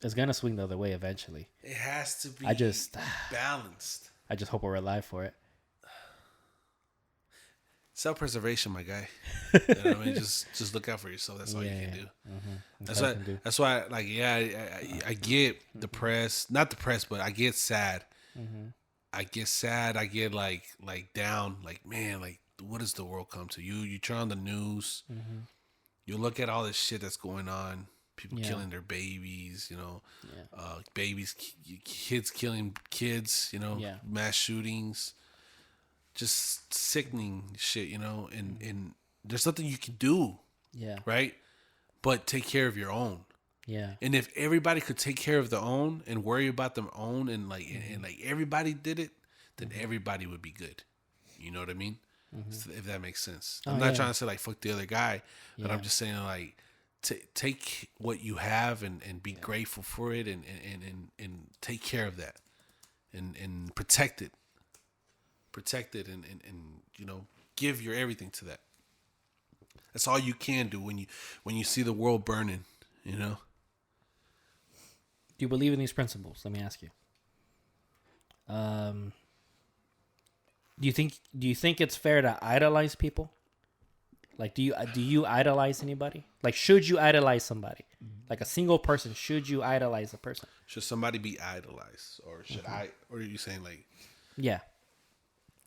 It's gonna swing the other way eventually. It has to be. Balanced. I just hope we're alive for it. Self-preservation, my guy. You know what I mean? Just look out for yourself. That's all you can do. Mm-hmm. That's why. Like, I get depressed. Not depressed, but I get sad. I get sad. I get like down. Like, man, like, what does the world come to? You turn on the news. You look at all this shit that's going on. People killing their babies, babies, kids killing kids, mass shootings, just sickening shit, and there's nothing you can do. Yeah. Right? But take care of your own. Yeah. And if everybody could take care of their own and worry about their own and like everybody did it, then everybody would be good. You know what I mean? If that makes sense. I'm not trying to say like fuck the other guy, but I'm just saying like take what you have and be grateful for it and take care of that and protect it and give your everything to that. That's all you can do when you see the world burning. Do you believe in these principles? Let me ask you. Do you think it's fair to idolize people? Like, do you idolize anybody? Like, should you idolize somebody? Like a single person, should you idolize a person? Should somebody be idolized, or should I? Or are you saying like? Yeah.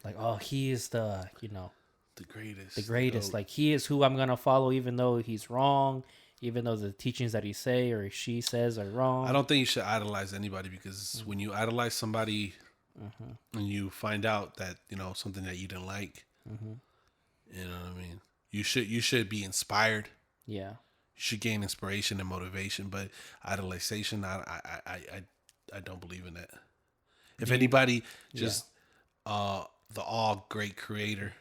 Like, oh, he is the the greatest. The greatest. Like, he is who I'm gonna follow, even though he's wrong, even though the teachings that he say or she says are wrong. I don't think you should idolize anybody because when you idolize somebody, and you find out that something that you didn't like, you know what I mean. You should be inspired. Yeah. You should gain inspiration and motivation, but idolization, I don't believe in that. If anybody, just the all great creator,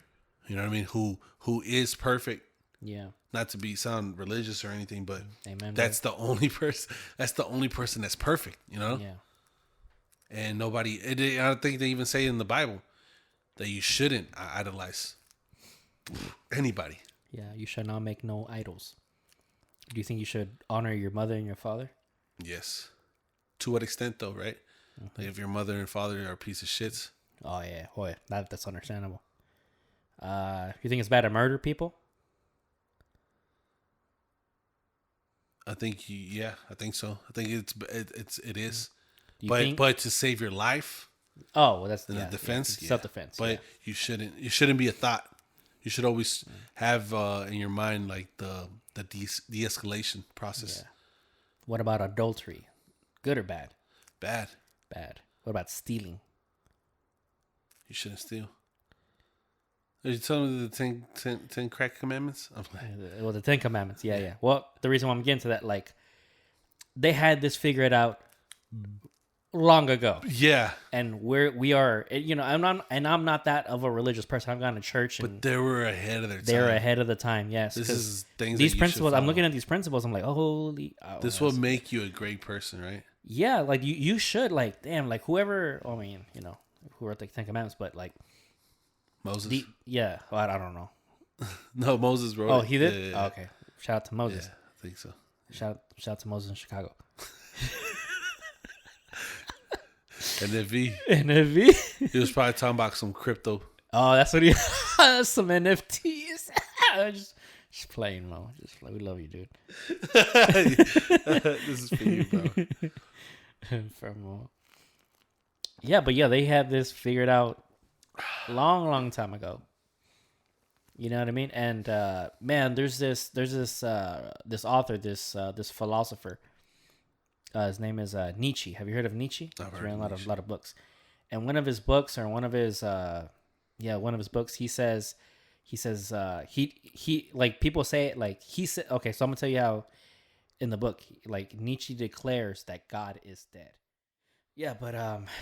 you know what I mean, who is perfect. Yeah. Not to sound religious or anything, but amen, that's the only person. That's the only person that's perfect. Yeah. And nobody. I don't think they even say in the Bible that you shouldn't idolize anybody. Yeah, you shall not make no idols. Do you think you should honor your mother and your father? Yes. To what extent, though, right? Like if your mother and father are a piece of shits. Oh yeah, that's understandable. You think it's bad to murder people? I think I think so. I think it is. But to save your life. Oh, well, that's the defense, self-defense. But you shouldn't be a thought. You should always have in your mind like the de-escalation process. Yeah. What about adultery? Good or bad? Bad. What about stealing? You shouldn't steal. Are you telling me the 10 crack commandments? Well, the 10 commandments. Yeah. Well, the reason why I'm getting to that, like, they had this figured out long ago. Yeah, And we are, you know, I'm not that of a religious person. I've gone to church and they were ahead of their they're time. ahead of the time. Yes, This 'cause is things these that you principles. should I'm follow. looking at these principles. I'm like, holy. Oh, This will make you a great person, right? yeah, like you should like, damn, like whoever. I mean, you know, who wrote the Ten Commandments, but like Moses. yeah, well, I don't know. No, Moses wrote Oh, it. he did. Yeah, yeah, Oh, okay, shout out to yeah. Moses. I think so. Shout out to Moses in Chicago. And then V, NFV. he was probably talking about some crypto. Oh, that's what he. That's some NFTs. just playing, Mo. Just we love you, dude. This is for you, bro. From yeah, but yeah, they had this figured out long time ago. You know what I mean? And man, there's this author, this philosopher. His name is Nietzsche. Have you heard of Nietzsche? I've He's heard written of a lot of books. And one of his books, or one of his books, he says he like, people say it like he said. Okay, so I'm gonna tell you how in the book, like, Nietzsche declares that God is dead. Yeah, but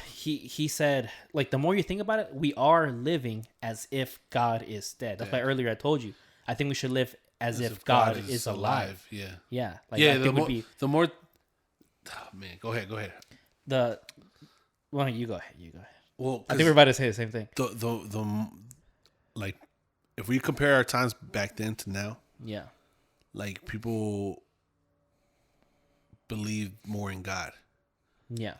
he said, like, the more you think about it, we are living as if God is dead. That's why earlier I told you I think we should live as if God is alive. Yeah. Yeah, like, Yeah. I think would be the more. Oh, man, go ahead. the. Well, you go ahead. Well, I think we're about to say the same thing. the like, if we compare our times back then to now, Yeah. like, people believe more in God. Yeah.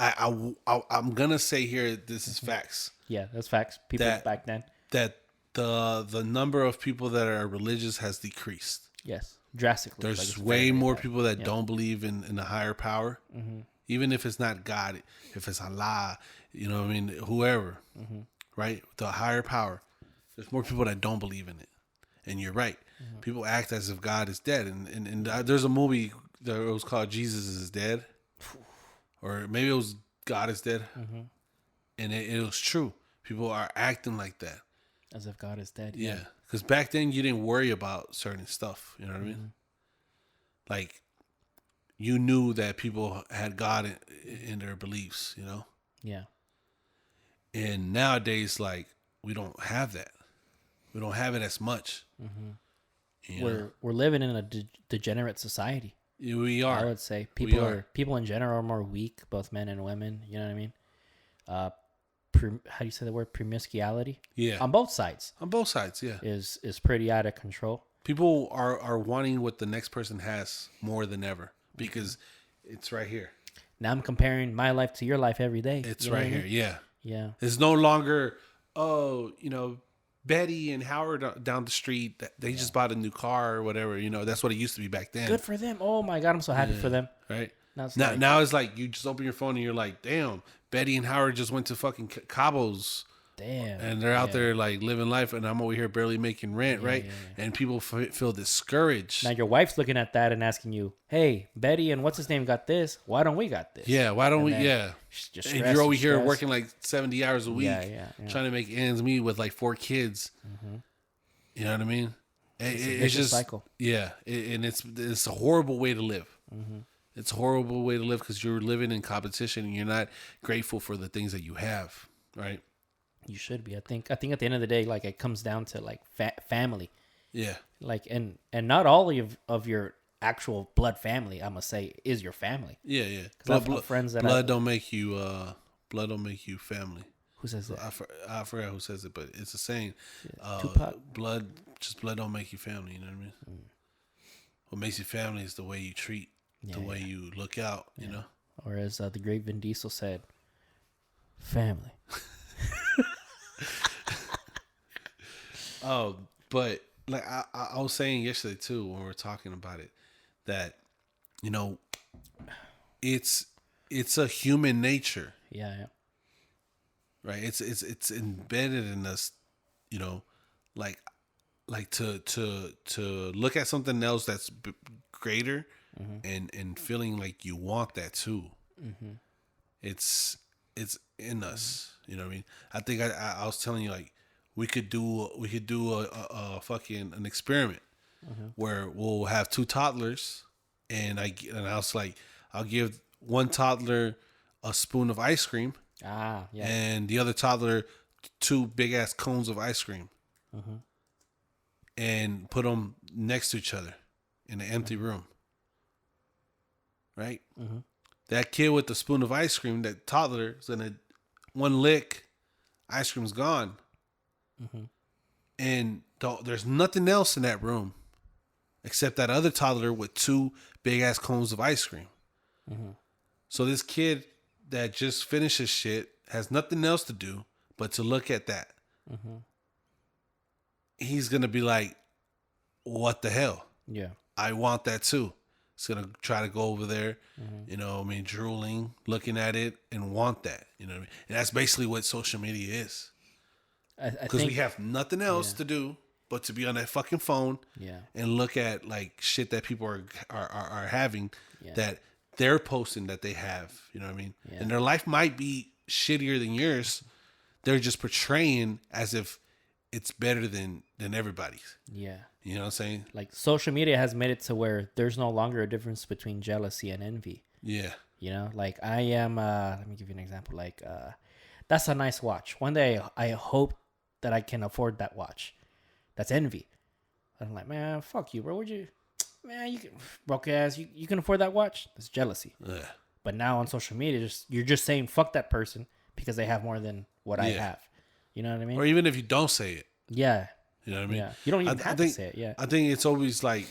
I'm gonna say here, this is facts, Yeah, that's facts. People That- back then. that the number of people that are religious has decreased. Yes. Drastically. There's Like, it's way very more bad. people that Yeah. don't believe in a higher power, even if it's not God, if it's Allah, you know what I mean, whoever, right? The higher power. There's more people that don't believe in it, and you're right. People act as if God is dead, and there's a movie that was called Jesus is Dead, or maybe it was God is Dead, and it was true. People are acting like that. As if God is dead. Yeah, because back then you didn't worry about certain stuff. You know what I mean? Like, you knew that people had God in their beliefs. You know, Yeah. and nowadays, like, we don't have that. We don't have it as much. You know? We're living in a degenerate society. Yeah, we I are. would say We are. people in general are more weak, both men and women. You know what I mean? How do you say the word? Promiscuity Yeah, on both sides on both sides. Yeah, is pretty out of control. people are wanting what the next person has more than ever because it's right here. Now I'm comparing my life to your life every day. It's You know right what I here. mean? Yeah. Yeah. It's no longer, Betty and Howard down the street, they just bought a new car or whatever. You know, that's what it used to be back then. Good for them. Oh my God, I'm so happy for them. Right? Now it's Now, like- now it's like you just open your phone and you're like, damn, Betty and Howard just went to fucking Cabos Damn. and they're out there like living life, and I'm over here barely making rent, right? And people feel discouraged. Now your wife's looking at that and asking you, "Hey, Betty and what's his name got this? Why don't we got this?" Yeah, why don't we? then Yeah. Just And stress you're over and here stress. working like 70 hours a week, Yeah. trying to make ends meet with like 4 kids. You know what I mean? It's vicious just cycle. Yeah, and it's a horrible way to live. It's a horrible way to live because you're living in competition and you're not grateful for the things that you have, right? You should be. I think at the end of the day, like, it comes down to like family, Yeah, like, and not all of your actual blood family, I must say, is your family. yeah. I've got friends that blood don't make you family. Who says that? I forgot who says it, but it's a saying. Tupac. Blood don't make you family. You know what I mean? What makes you family is the way you treat, the way you look out. You know. Or as the great Vin Diesel said, family. Oh, but like I was saying yesterday too when we were talking about it, that it's a human nature, Yeah. right? It's embedded in us, like to look at something else that's greater, and feeling like you want that too. It's in us. You know what I mean? I think I was telling you, like, we could do a fucking an experiment where we'll have 2 toddlers, and I was like, I'll give one toddler a spoon of ice cream, Ah, yeah. and the other toddler two big ass cones of ice cream, and put them next to each other in an empty room. Right? That kid with the spoon of ice cream, that toddler, is gonna one lick, ice cream's gone, and there's nothing else in that room except that other toddler with two big ass cones of ice cream. So this kid that just finished his shit has nothing else to do but to look at that. He's gonna be like, "What the hell? Yeah. I want that too." He's gonna try to go over there, you know, I mean, drooling, looking at it, and want that. You know what I mean? And that's basically what social media is. I Because think we have nothing else to do but to be on that fucking phone Yeah. and look at like shit that people are having Yeah. that they're posting that they have. You know what I mean? Yeah. And their life might be shittier than yours. They're just portraying as if it's better than everybody's. Yeah. You know what I'm saying? Like social media has made it to where there's no longer a difference between jealousy and envy. Yeah. You know, like I am. Let me give you an example. Like, that's a nice watch. One day, I hope that I can afford that watch. That's envy. I'm like, man, fuck you, bro. Would you, man? You can broke ass. You can afford that watch. That's jealousy. Yeah. But now on social media, you're just saying fuck that person because they have more than what I Yeah. have. You know what I mean? Or even if you don't say it. Yeah. You know what I mean? Yeah. You don't even I have think, to say it. Yeah. I think it's always like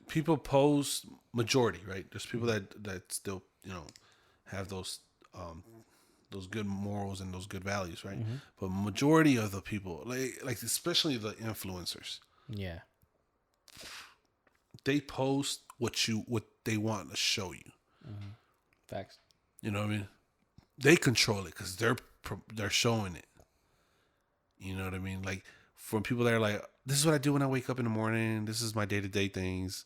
people post majority, right? There's people that still, you know, have those good morals and those good values, right? But majority of the people, like especially the influencers, Yeah. they post what they want to show you. Facts. You know what I mean? They control it because they're showing it. You know what I mean? Like from people that are like, this is what I do when I wake up in the morning. This is my day-to-day things.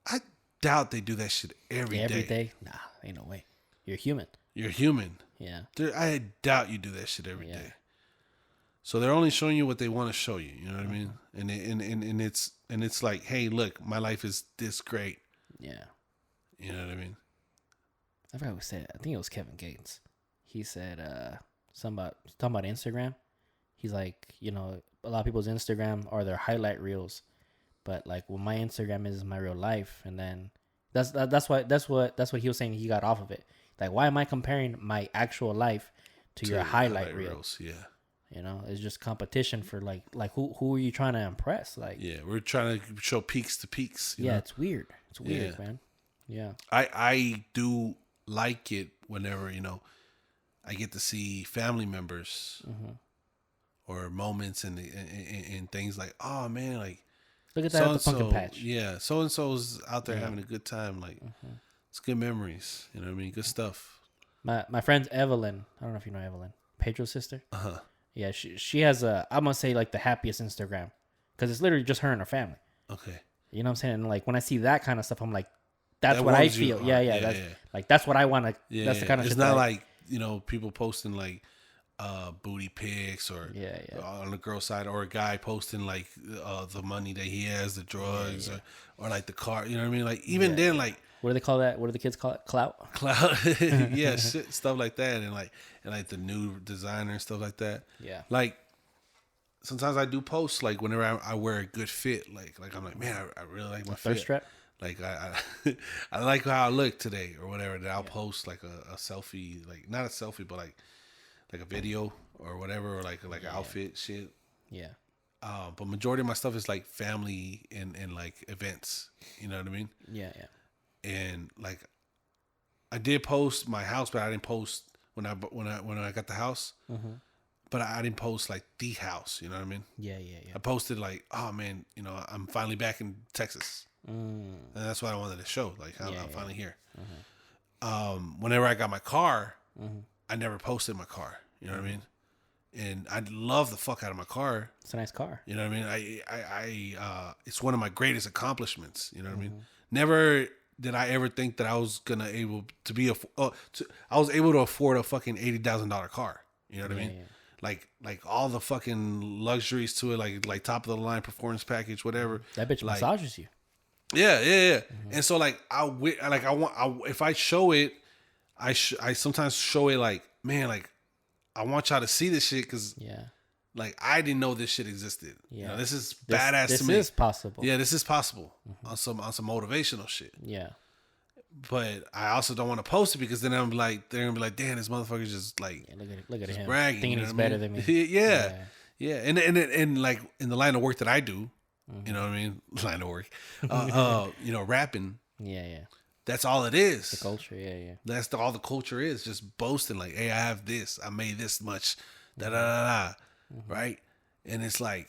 I doubt they do that shit every day. Every day? Nah, ain't no way. You're human. You're human. Yeah. I doubt you do that shit every day. So they're only showing you what they want to show you. You know what I mean? And it's like, hey, look, my life is this great. Yeah. You know what I mean? I forgot who said it. I think it was Kevin Gates. He said talking about Instagram. He's like, you know, a lot of people's Instagram are their highlight reels, but like, well, my Instagram is my real life, and then that's what he was saying. He got off of it. Like, why am I comparing my actual life to your highlight reels? Yeah. You know, it's just competition for like who are you trying to impress? Like, Yeah, we're trying to show peaks to peaks. You know? it's weird. It's weird, man. Yeah. I do like it whenever, you know, I get to see family members or moments and things like, oh man, like Look at that at the pumpkin so-and-so, patch. yeah, so and so's out there having a good time. Like it's good memories. You know what I mean? Good stuff. My friend Evelyn, I don't know if you know Evelyn, Pedro's sister. Uh-huh. Yeah, she has I'm gonna say like the happiest Instagram, because it's literally just her and her family. Okay. You know what I'm saying? And like when I see that kind of stuff, I'm like, that's That what I warms you feel. up. Yeah, Yeah, that's yeah. like that's what I want to. Yeah. That's the kind of it's shit not that like, you know, people posting like booty pics or Yeah, yeah. on the girl side, or a guy posting like the money that he has, the drugs, or like the car. You know what I mean? Like even then, like what do they call that? What do the kids call it? Clout. cloud, yeah, shit, stuff like that, and like the new designer and stuff like that. Yeah. Like sometimes I do post like whenever I wear a good fit, like I'm like, man, I really like my Thirst fit. trap. Like I like how I look today or whatever. That I'll post like a selfie, like not a selfie, but like a video or whatever, or like an outfit shit. Yeah. But majority of my stuff is like family and like events. You know what I mean? Yeah, yeah. And like I did post my house, but I didn't post when I got the house. But I didn't post like the house. You know what I mean? Yeah, yeah, yeah. I posted like, oh man, you know, I'm finally back in Texas. And that's what I wanted to show. Like I'm finally here. Whenever I got my car, I never posted my car. You know what I mean? And I love the fuck out of my car. It's a nice car. You know what I mean? I it's one of my greatest accomplishments. You know what I mean? Never did I ever think that I was gonna able to be I was able to afford a fucking $80,000 car. You know what I mean? Yeah. Like all the fucking luxuries to it, like top of the line performance package, whatever. That bitch like, massages you. Yeah. And so like if I show it, I sometimes show it like, man, like I want y'all to see this shit because Yeah. like I didn't know this shit existed. You Yeah. know, this is This, badass this to me. is possible. Yeah, this is possible on some motivational shit. Yeah. But I also don't want to post it because then I'm like, they're gonna be like, damn, this motherfucker's just like Yeah, look at just him. bragging, Thinking you know he's what I better mean? than me. Yeah, yeah, and like in the line of work that I do, you know what I mean? Line of work, you know, rapping. Yeah, yeah. That's all it is. The culture, yeah, yeah. That's all the culture is. Just boasting, like, hey, I have this. I made this much. Da da da da. Right? And it's like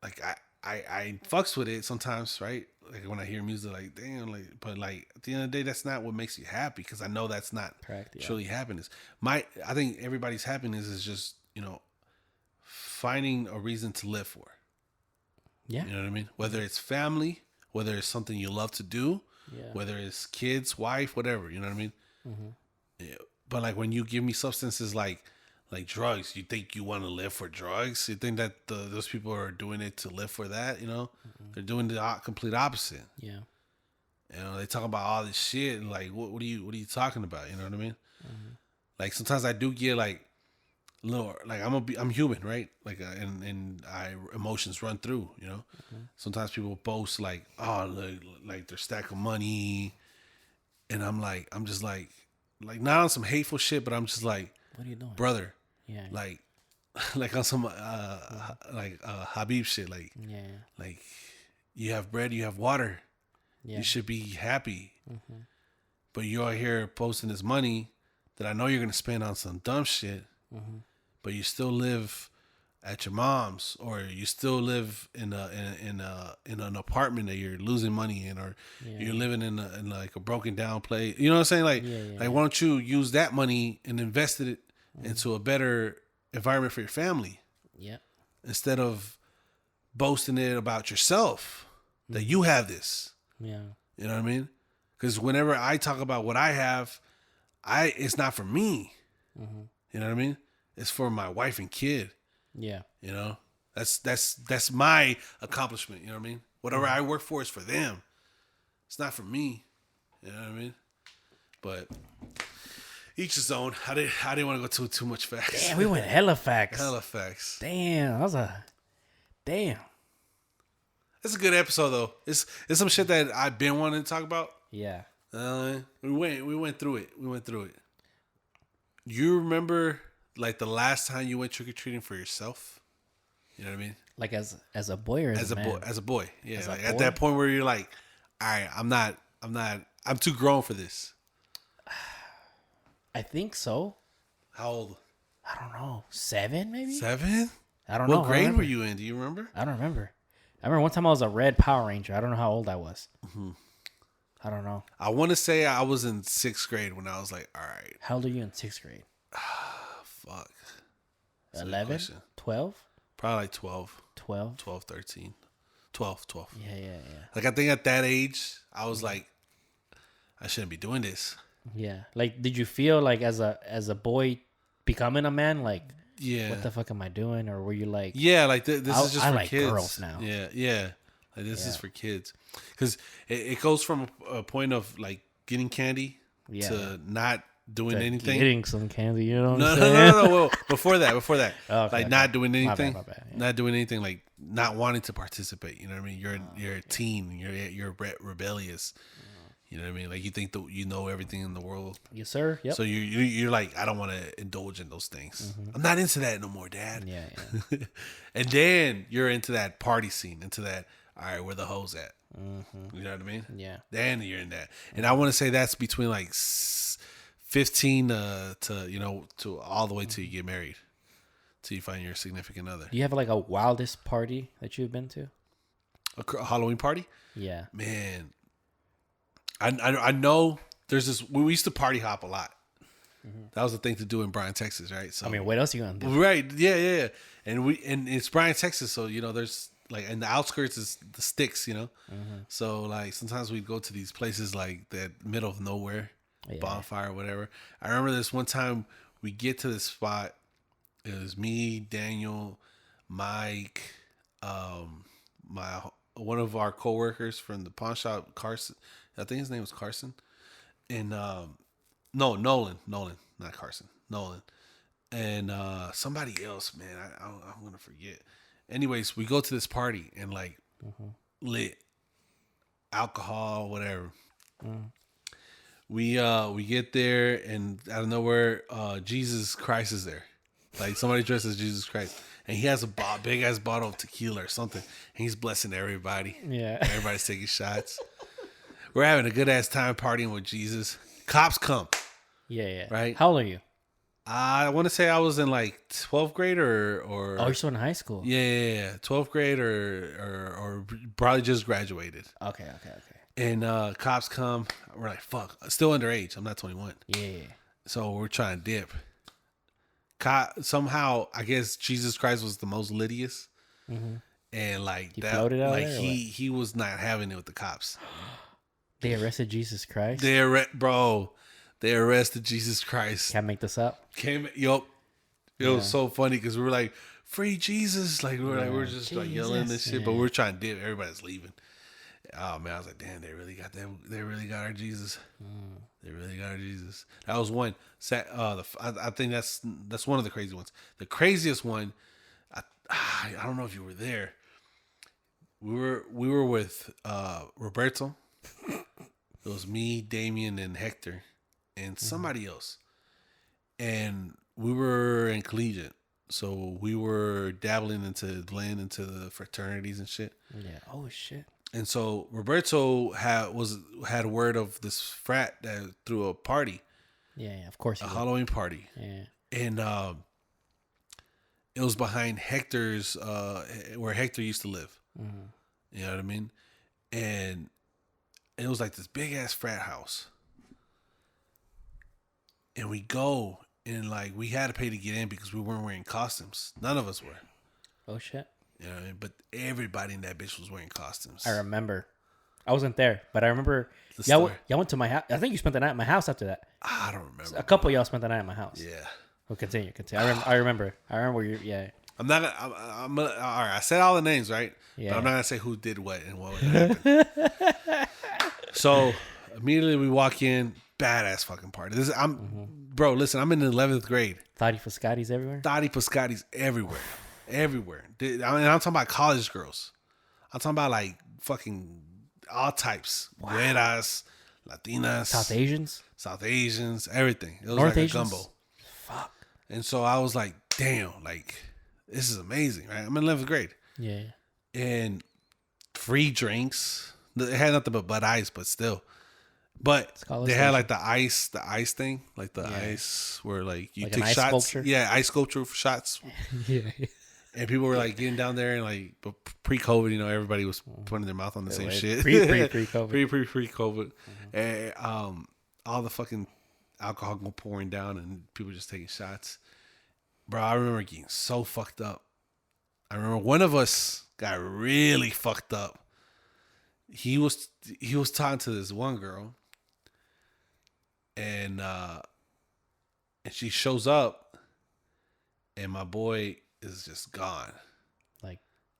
I fucks with it sometimes, right? Like when I hear music, like, damn, like, but like at the end of the day, that's not what makes you happy because I know that's not Correct, yeah. truly happiness. I think everybody's happiness is just, you know, finding a reason to live for. Yeah. You know what I mean? Whether it's family, whether it's something you love to do, Yeah. whether it's kids, wife, whatever, you know what I mean? Yeah. But like when you give me substances like drugs, you think you want to live for drugs? You think that those people are doing it to live for that? You know, they're doing the complete opposite. Yeah. You know, they talk about all this shit and like, what are you talking about? You know what I mean? Like sometimes I do get like little, like I'm human, right? Like and emotions run through. You know, sometimes people boast like, oh, look, like their stack of money, and I'm just like not on some hateful shit, but I'm just like, What are you doing? brother, Yeah. like on some Habib shit, like Yeah. like you have bread, you have water, Yeah. you should be happy, but you're out here posting this money that I know you're gonna spend on some dumb shit, but you still live at your mom's, or you still live in an apartment that you're losing money in, or you're living in like a broken down place. You know what I'm saying? Like, why don't you use that money and invest it into a better environment for your family Yeah. instead of boasting it about yourself that you have this. Yeah. You know what I mean? Because whenever I talk about what I have, it's not for me. You know what I mean? It's for my wife and kid. Yeah. You know, that's my accomplishment. You know what I mean? Whatever I work for is for them. It's not for me. You know what I mean? But each his own. I didn't want to go too much facts. Damn, we went hella facts. Hella facts. Damn, that was a damn. It's a good episode though. It's some shit that I've been wanting to talk about. Yeah. We went through it. You remember like the last time you went trick or treating for yourself? You know what I mean? Like as a boy or as a man? As a boy. Yeah. As a Like boy? at that point where you're like, all right, I'm too grown for this. I think so. How old? I don't know. 7 maybe? 7? I don't know. What grade were you in? Do you remember? I don't remember. I remember one time I was a red Power Ranger. I don't know how old I was. I don't know. I want to say I was in 6th grade when I was like, all right, How old are you in 6th grade? fuck. That's a good 11? question. 12? Probably like 12, 12? 12, 13. 12. Yeah. Like I think at that age, I was like, I shouldn't be doing this. Yeah. Like, did you feel like as a boy becoming a man, like, Yeah. what the fuck am I doing? Or were you like, Yeah, like this is just I for like kids. girls now. Yeah. Like this is for kids, because it goes from a point of like getting candy Yeah. to not doing anything. getting some candy? You know what No, I'm no, saying? no, no. Well, before that, Okay, like not doing My bad, anything, my bad, yeah. not doing anything, like not wanting to participate. You know what I mean? You're a teen. You're rebellious. You know what I mean? Like you think that you know everything in the world. Yes, sir. Yep. So you're like, I don't want to indulge in those things. I'm not into that no more, Dad. Yeah. And then you're into that party scene, into that. All right, where the hoes at? You know what I mean? Yeah. Then you're in that, and I want to say that's between like 15 to all the way till you get married, till you find your significant other. Do you have like a wildest party that you've been to? A Halloween party, Yeah. man. I know there's this. We used to party hop a lot. That was the thing to do in Bryan, Texas, right? So I mean, what else you gonna do? right, yeah, and it's Bryan, Texas, so there's like in the outskirts is the sticks, So like sometimes we'd go to these places like that middle of nowhere, bonfire or whatever. I remember this one time we get to this spot. It was me, Daniel, Mike, one of our coworkers from the pawn shop, Carson. I think his name was Carson, and No, Nolan, not Carson, Nolan, and somebody else, man. I'm gonna forget. Anyways, we go to this party and like lit alcohol, whatever. We get there and out of nowhere, Jesus Christ is there. Like somebody dressed as Jesus Christ, and he has a big ass bottle of tequila or something, and he's blessing everybody. Yeah. Everybody's taking shots. We're having a good ass time partying with Jesus. Cops come. Yeah. Right? How old are you? I want to say I was in like 12th grade or Oh, you're still in high school. yeah, 12th grade or probably just graduated. Okay. And cops come. We're like, fuck, still underage. I'm not 21. Yeah. So we're trying to dip. Somehow, I guess Jesus Christ was the most littiest, and like He that, floated out like there, or he was not having it with the cops. They arrested Jesus Christ. They arrested Jesus Christ. Can't make this up. It was so funny because we were like, free Jesus, like we're just like yelling this shit, but we're trying to dip. Everybody's leaving. Oh man, I was like, damn, they really got them. They really got our Jesus. They really got our Jesus. That was one. I think that's one of the crazy ones. The craziest one, I don't know if you were there. We were with Roberto. It was me, Damien, and Hector, and somebody else. And we were in collegiate, so we were dabbling into blend into the fraternities and shit. Yeah. Oh shit. And so Roberto had word of this frat that threw a party, Yeah. Of course. a Halloween party, Yeah. and it was behind Hector's where Hector used to live. You know what I mean? And it was like this big ass frat house. And we go and like we had to pay to get in because we weren't wearing costumes. None of us were. Oh shit. You know what I mean? But everybody in that bitch was wearing costumes. I remember. I wasn't there, but I remember The y'all story. went to my house. I think you spent the night at my house after that. I don't remember. A couple of y'all spent the night at my house. Yeah. Well, continue. I remember. I remember where you. Yeah. I'm not. I'm all right. I said all the names, right? Yeah. But I'm not gonna say who did what and what happened. So immediately we walk in, badass fucking party. Bro. Listen, I'm in the 11th grade. Thotty Foscotti's everywhere. Thotty Piscotti's everywhere. I'm talking about college girls. I'm talking about like fucking all types, Güeras, Latinas, South Asians, everything. It was North like Asians? a gumbo. Fuck. And so I was like, damn, like this is amazing, right? I'm in 11th grade. Yeah. And free drinks. It had nothing but Bud Ice, but still. But college they had station. like the ice thing, like the ice where like you Like an take ice shots. sculpture? Yeah, ice sculpture for shots. Yeah. And people were like getting down there and like, but pre-COVID, you know, everybody was putting their mouth on the same shit. Pre-COVID. Pre-COVID. And all the fucking alcohol going pouring down and people just taking shots. Bro, I remember getting so fucked up. I remember one of us got really fucked up. He was talking to this one girl, and she shows up, and my boy is just gone. Like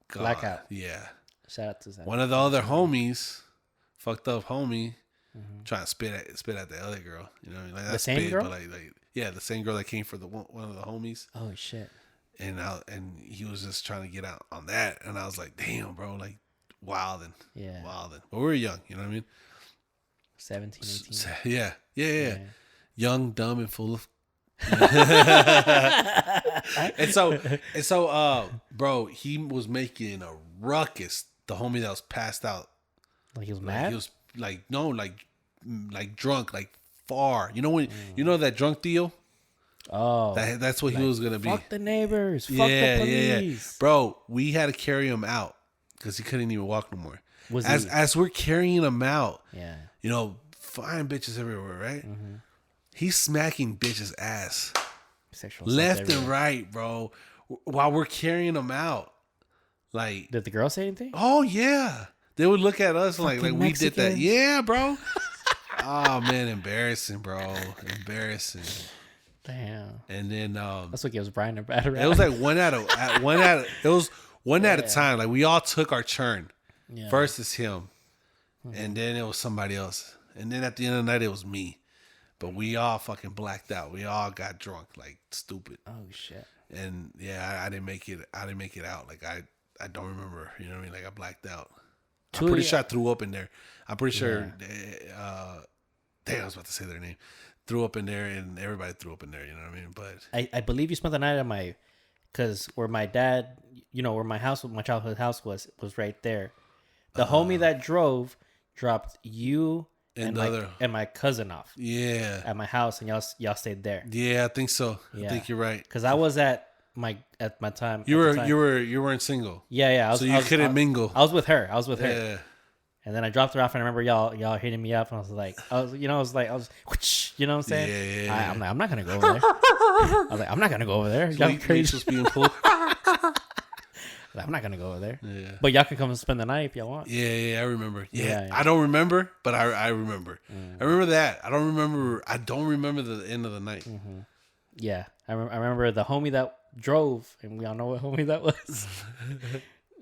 Gone. blackout. Yeah. Shout out to that. One of the other homies, fucked up homie, trying to spit at the other girl. You know, like The not same spit, girl? but like yeah, the same girl that came for the one of the homies. Oh shit. And he was just trying to get out on that, and I was like, damn, bro, like wilding. Yeah. But we were young, you know what I mean? 17, 18. Yeah. Young, dumb, and full of. and so, bro, he was making a ruckus. The homie that was passed out, Like he was like, mad? he was like no, like drunk, like far. You know when you know that drunk deal. Oh. That's what he was gonna be. Fuck the neighbors. Fuck the police. Bro, we had to carry him out because he couldn't even walk no more. Was as we're carrying him out, Yeah. you know, fine bitches everywhere, right? He's smacking bitches' ass Sexual assault left everywhere. and right, bro, while we're carrying him out. Like, Did the girl say anything? oh yeah, they would look at us like Fucking we did that. Mexicans. Yeah, bro. Oh man, embarrassing, bro, embarrassing. Damn. And then That's what gives Brian a bad rap. it was like one at a time. Like we all took our turn. Yeah. First is him, and then it was somebody else, and then at the end of the night it was me. but we all fucking blacked out. We all got drunk like stupid. Oh shit. And yeah, I didn't make it. I didn't make it out. Like I don't remember. You know what I mean? Like I blacked out. I'm pretty sure I threw up in there. I'm pretty sure. Damn, I was about to say their name. Threw up in there, and everybody threw up in there. You know what I mean? But I believe you spent the night at my, because where my dad, where my house, my childhood house was right there. The homie that drove dropped you and my cousin off. Yeah. At my house, and y'all stayed there. Yeah, I think so. Yeah. I think you're right. Because I was at my time. You weren't single. Yeah. So you couldn't mingle. I was with her. Yeah. And then I dropped her off, and I remember y'all hitting me up, and I was like, you know what I'm saying? Yeah. I'm not gonna go over there. I was like, I'm not gonna go over there. Y'all crazy. Being pulled. I'm not gonna go over there. Yeah. But y'all can come and spend the night if y'all want. Yeah, I remember. Yeah. Yeah. I don't remember, but I remember. I remember that. I don't remember the end of the night. Mm-hmm. Yeah, I remember the homie that drove, and we all know what homie that was.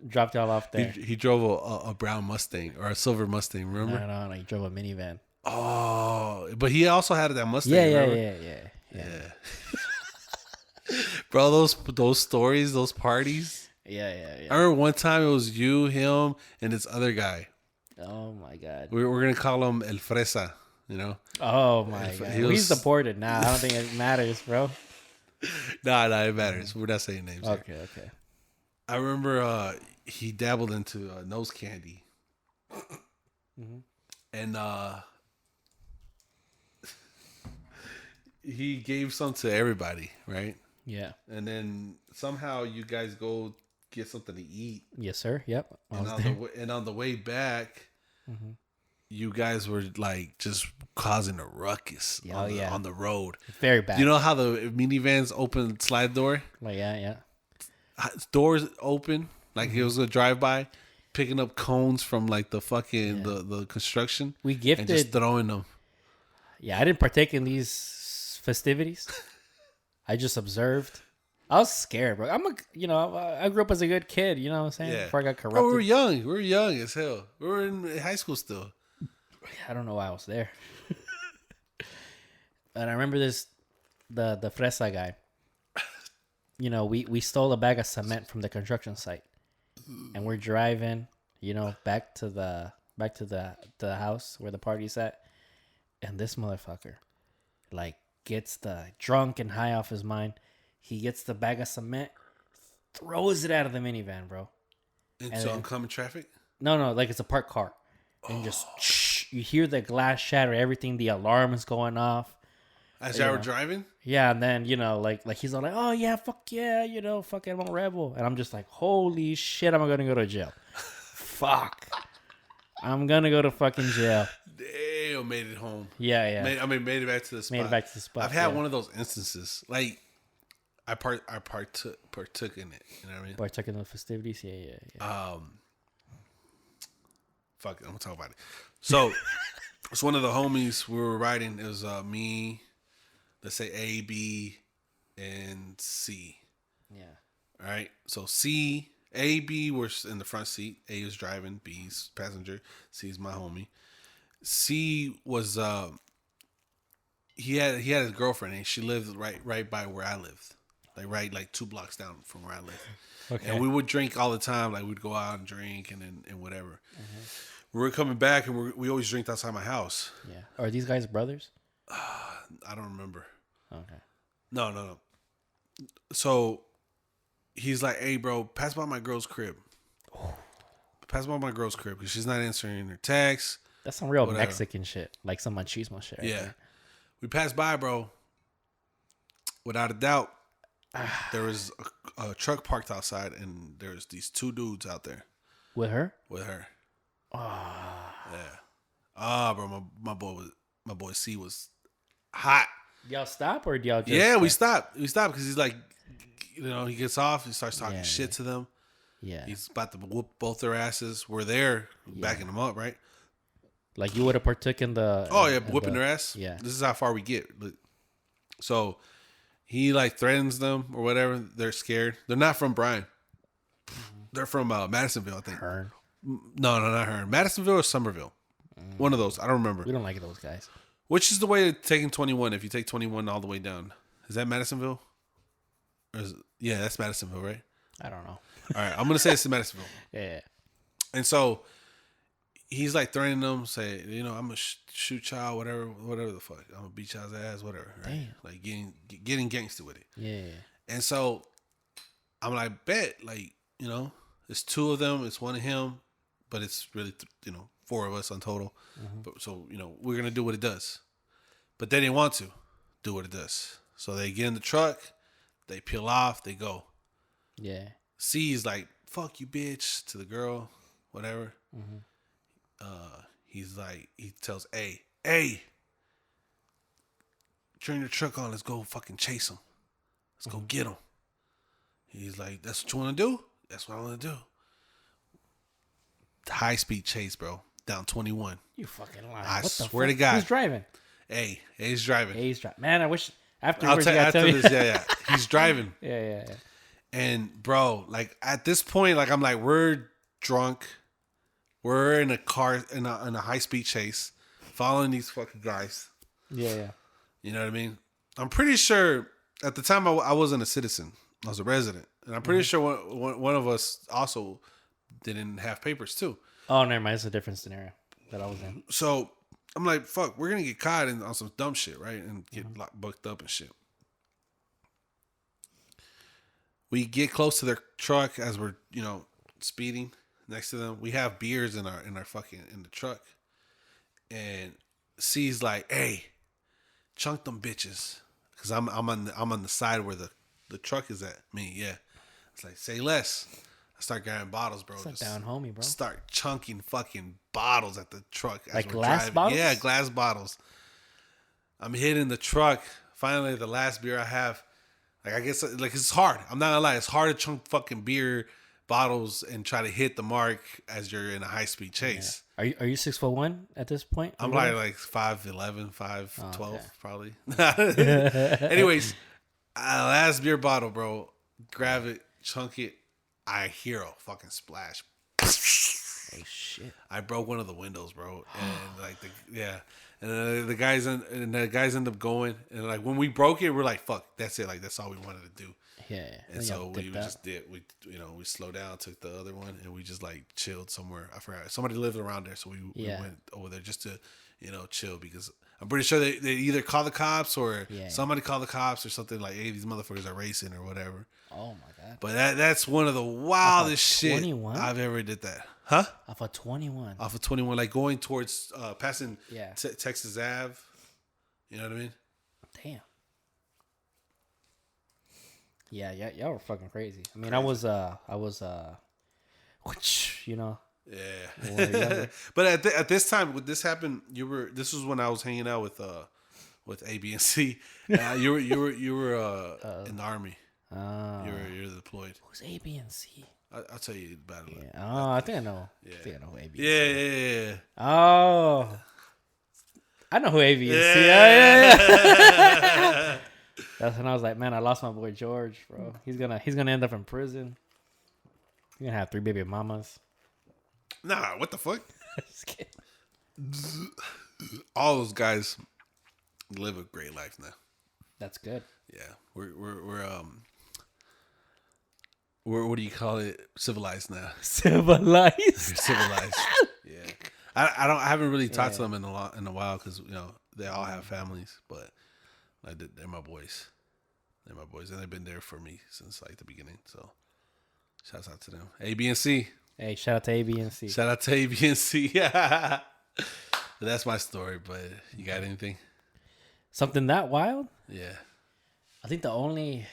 Dropped y'all off there. He drove a brown Mustang or a silver Mustang. Remember? No, he drove a minivan. Oh, but he also had that Mustang. Yeah. Bro, those stories, those parties. Yeah. I remember one time it was you, him, and this other guy. Oh my god. We're gonna call him El Fresa. You know? Oh my god. He's deported now. I don't think it matters, bro. Nah, it matters. We're not saying names. Okay. I remember he dabbled into nose candy, and he gave some to everybody, right? Yeah. And then somehow you guys go get something to eat. Yes, sir. Yep. And on the way back, you guys were like just causing a ruckus on the road. Very bad. You know how the minivans open slide door? Like yeah. Doors open, like it was a drive by, picking up cones from like the fucking the construction. We gifted and just throwing them. Yeah, I didn't partake in these festivities. I just observed. I was scared, bro. I grew up as a good kid. You know what I'm saying? Yeah. Before I got corrupted. Bro, we were young. We were young as hell. We were in high school still. I don't know why I was there. And I remember the Fresa guy. We stole a bag of cement from the construction site, and we're driving, back to the house where the party's at, and this motherfucker, like, gets the drunk and high off his mind. He gets the bag of cement, throws it out of the minivan, bro. Into oncoming traffic? No, like it's a parked car, and just you hear the glass shatter, everything. The alarm is going off. As y'all were driving? Yeah, and then, like he's all like, oh, yeah, fuck yeah, fucking I'm a rebel. And I'm just like, holy shit, I'm going to go to jail. Fuck. I'm going to go to fucking jail. Damn, made it home. Yeah. Made it back to the spot. I've had one of those instances. Like, I partook in it. You know what I mean? Partook in the festivities? Yeah. Fuck it, I'm going to talk about it. So, it's one of the homies we were riding. It was me, let's say A, B, and C. Yeah. All right. So A, B were in the front seat. A was driving. B's passenger. C's my homie. C was he had his girlfriend, and she lived right by where I lived, like 2 blocks down from where I lived. Okay. And we would drink all the time. Like we'd go out and drink and whatever. We were coming back, and we always drank outside my house. Yeah. Are these guys brothers? I don't remember. Okay. No. So he's like, "Hey, bro, pass by my girl's crib. Pass by my girl's crib because she's not answering her texts." That's some real Mexican shit, like some machismo shit. Yeah. We passed by, bro. Without a doubt, there was a truck parked outside, and there's these 2 dudes out there. With her? With her. Yeah. Bro, my boy C was hot. Y'all stop or y'all just... Yeah, we stopped. We stopped because he's like, he gets off. He starts talking shit to them. Yeah. He's about to whoop both their asses. We're there backing them up, right? Like you would have partook in the... whipping their ass. Yeah. This is how far we get. So he like threatens them or whatever. They're scared. They're not from Bryan. They're from Madisonville, I think. Hearn. No, not Hearn. Madisonville or Somerville. One of those. I don't remember. We don't like those guys. Which is the way of taking 21 if you take 21 all the way down? Is that Madisonville? Yeah, that's Madisonville, right? I don't know. All right, I'm going to say it's in Madisonville. Yeah. And so he's like threatening them, say, I'm going to shoot y'all, whatever the fuck. I'm going to beat y'all's ass, whatever. Right? Damn. Like getting gangster with it. Yeah. And so I'm like, bet, like, it's two of them, it's one of him, but it's really, four of us on total. Mm-hmm. But so, we're going to do what it does. But they didn't want to do what it does. So they get in the truck, they peel off, they go. Yeah. C's like, fuck you, bitch, to the girl, whatever. Mm-hmm. He's like, he tells A, turn your truck on, let's go fucking chase him. Let's go get him. He's like, that's what you want to do? That's what I want to do. High speed chase, bro. Down 21. You fucking lying. I What the swear fuck? to God. Who's driving? A's driving. A's driving. Man, I wish I'll afterwards tell you you gotta after tell me. this. Yeah. He's driving. Yeah. And bro, like at this point, like I'm like, we're drunk. We're in a car in a high speed chase, following these fucking guys. Yeah. You know what I mean? I'm pretty sure at the time I wasn't a citizen. I was a resident. And I'm pretty sure one of us also didn't have papers too. Oh, never mind. It's a different scenario that I was in. So I'm like, fuck, we're going to get caught on some dumb shit, right? And get booked up and shit. We get close to their truck as we're, speeding next to them. We have beers in the truck. And C's like, hey, chunk them bitches. Cause I'm on the side where the truck is at. Me, yeah. It's like, say less. I start grabbing bottles, bro. It's like Just down homie, bro. start chunking fucking bottles at the truck. As Like we're glass driving. bottles? Yeah, glass bottles. I'm hitting the truck. Finally, the last beer I have. Like, I guess, like, it's hard. I'm not gonna lie. It's hard to chunk fucking beer bottles and try to hit the mark as you're in a high speed chase. Are you 6'1" at this point? I'm probably like 5'11", 5'12", okay. probably. Anyways, last beer bottle, bro. Grab it, chunk it. I hear a fucking splash. Oh shit! I broke one of the windows, bro, and like and the guys end up going, and like when we broke it, we're like, fuck, that's it, like that's all we wanted to do. Yeah. And so we just did. We slowed down, took the other one, and we just like chilled somewhere. I forgot. Somebody lived around there, so we went over there just to chill, because I'm pretty sure they either call the cops or somebody called the cops or something, like, hey, these motherfuckers are racing or whatever. Oh my god! But that's one of the wildest shit 21? I've ever did that. Huh? Off of 21. Off of 21, like going towards passing Yeah. Texas Ave. You know what I mean? Damn. Yeah, y'all were fucking crazy. I mean, I was which, Yeah. when we were younger. But at this time, when this happened, this was when I was hanging out with A, B, and C. You were in the army. You're deployed. Who's A, B, and C? I'll tell you about it. Yeah. Oh, I think I know. I think I know who A, B, and C. Yeah. Oh. I know who A, B, and C. Yeah. Yeah. That's when I was like, man, I lost my boy George, bro. He's gonna end up in prison. He's gonna have 3 baby mamas. Nah, what the fuck? Just kidding. All those guys live a great life now. That's good. Yeah, we're what do you call it? Civilized now. Civilized. We're civilized. Yeah, I haven't really talked to them in a while, because they all have families, but like they're my boys. They're my boys, and they've been there for me since like the beginning. So shouts out to them. A, B, and C. Hey, shout out to A, B, and C. Shout out to A, B, and C. Yeah. That's my story, but you got anything? Something that wild? Yeah. I think the only...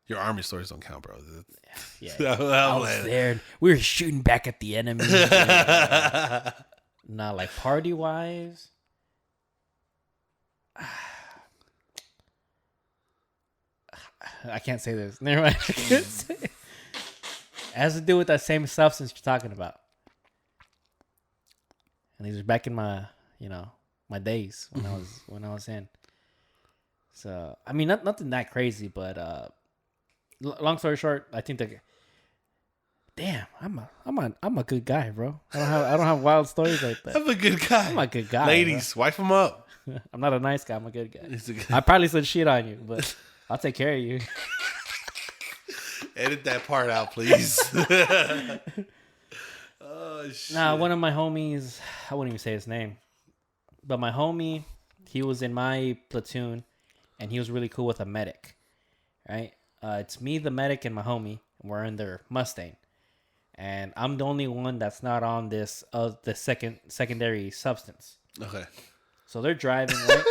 Your army stories don't count, bro. Yeah, I I was there. We were shooting back at the enemy. Nah, like party-wise... I can't say this. Never mind. I can't say it. It has to do with that same substance you're talking about. And these are back in my, my days when I was in. So I mean, nothing that crazy, but long story short, I think damn, I'm a good guy, bro. I don't have wild stories like that. I'm a good guy. I'm a good guy, Ladies, wife him up. bro. I'm not a nice guy. I'm a good guy. He's a good- I probably said shit on you, but I'll take care of you. Edit that part out, please. Oh shit. Nah, one of my homies, I wouldn't even say his name, but my homie, he was in my platoon, and he was really cool with a medic, right? It's me, the medic, and my homie. And we're in their Mustang, and I'm the only one that's not on this the secondary substance. Okay. So they're driving, right?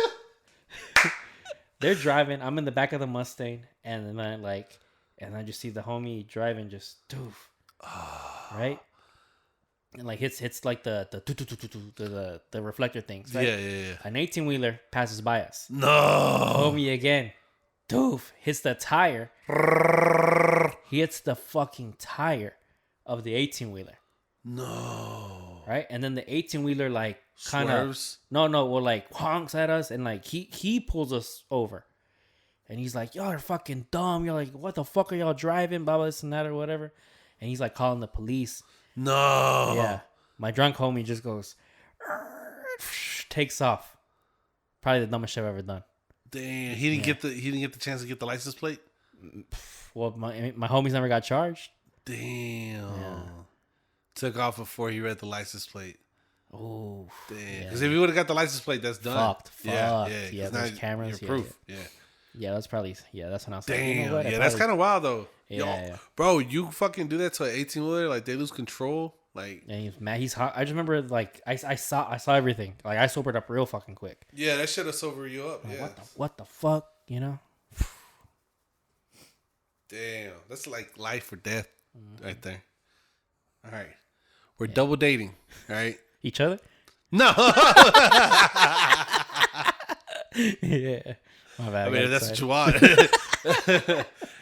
They're driving. I'm in the back of the Mustang, and then I just see the homie driving, just doof, right? And like hits like the reflector things, right? Yeah. An 18-wheeler passes by us. No. Homie again, doof, hits the tire. He hits the fucking tire of the 18-wheeler, No. right? And then the 18-wheeler like kind of Swerves. well like honks at us, and like he pulls us over, and he's like, y'all are fucking dumb. You're like, what the fuck are y'all driving? Blah blah this and that or whatever. And he's like calling the police. No. Yeah, my drunk homie just goes, takes off. Probably the dumbest shit I've ever done. Damn. He didn't get the chance to get the license plate. Well, my homies never got charged. Damn. Took off before he read the license plate. Oh, Damn. Because if he would have got the license plate, that's done. Fucked. Yeah. 'Cause Yeah, now those cameras, You're yeah, proof. Yeah. yeah, that's when I was like, Damn. you know what? I Yeah, that's probably- kind of wild though. Yeah, Yo, yeah. bro, you fucking do that to an 18-wheeler, like they lose control. Like, And he's mad. He's hot. I just remember like I saw everything. Like I sobered up real fucking quick. yeah, that should have sober you up. Like, Yeah. what the fuck? You know? Damn. That's like life or death Mm-hmm. right there. All right. We're double dating, right? Each other? No. Yeah. My bad. I mean, if that's what you want.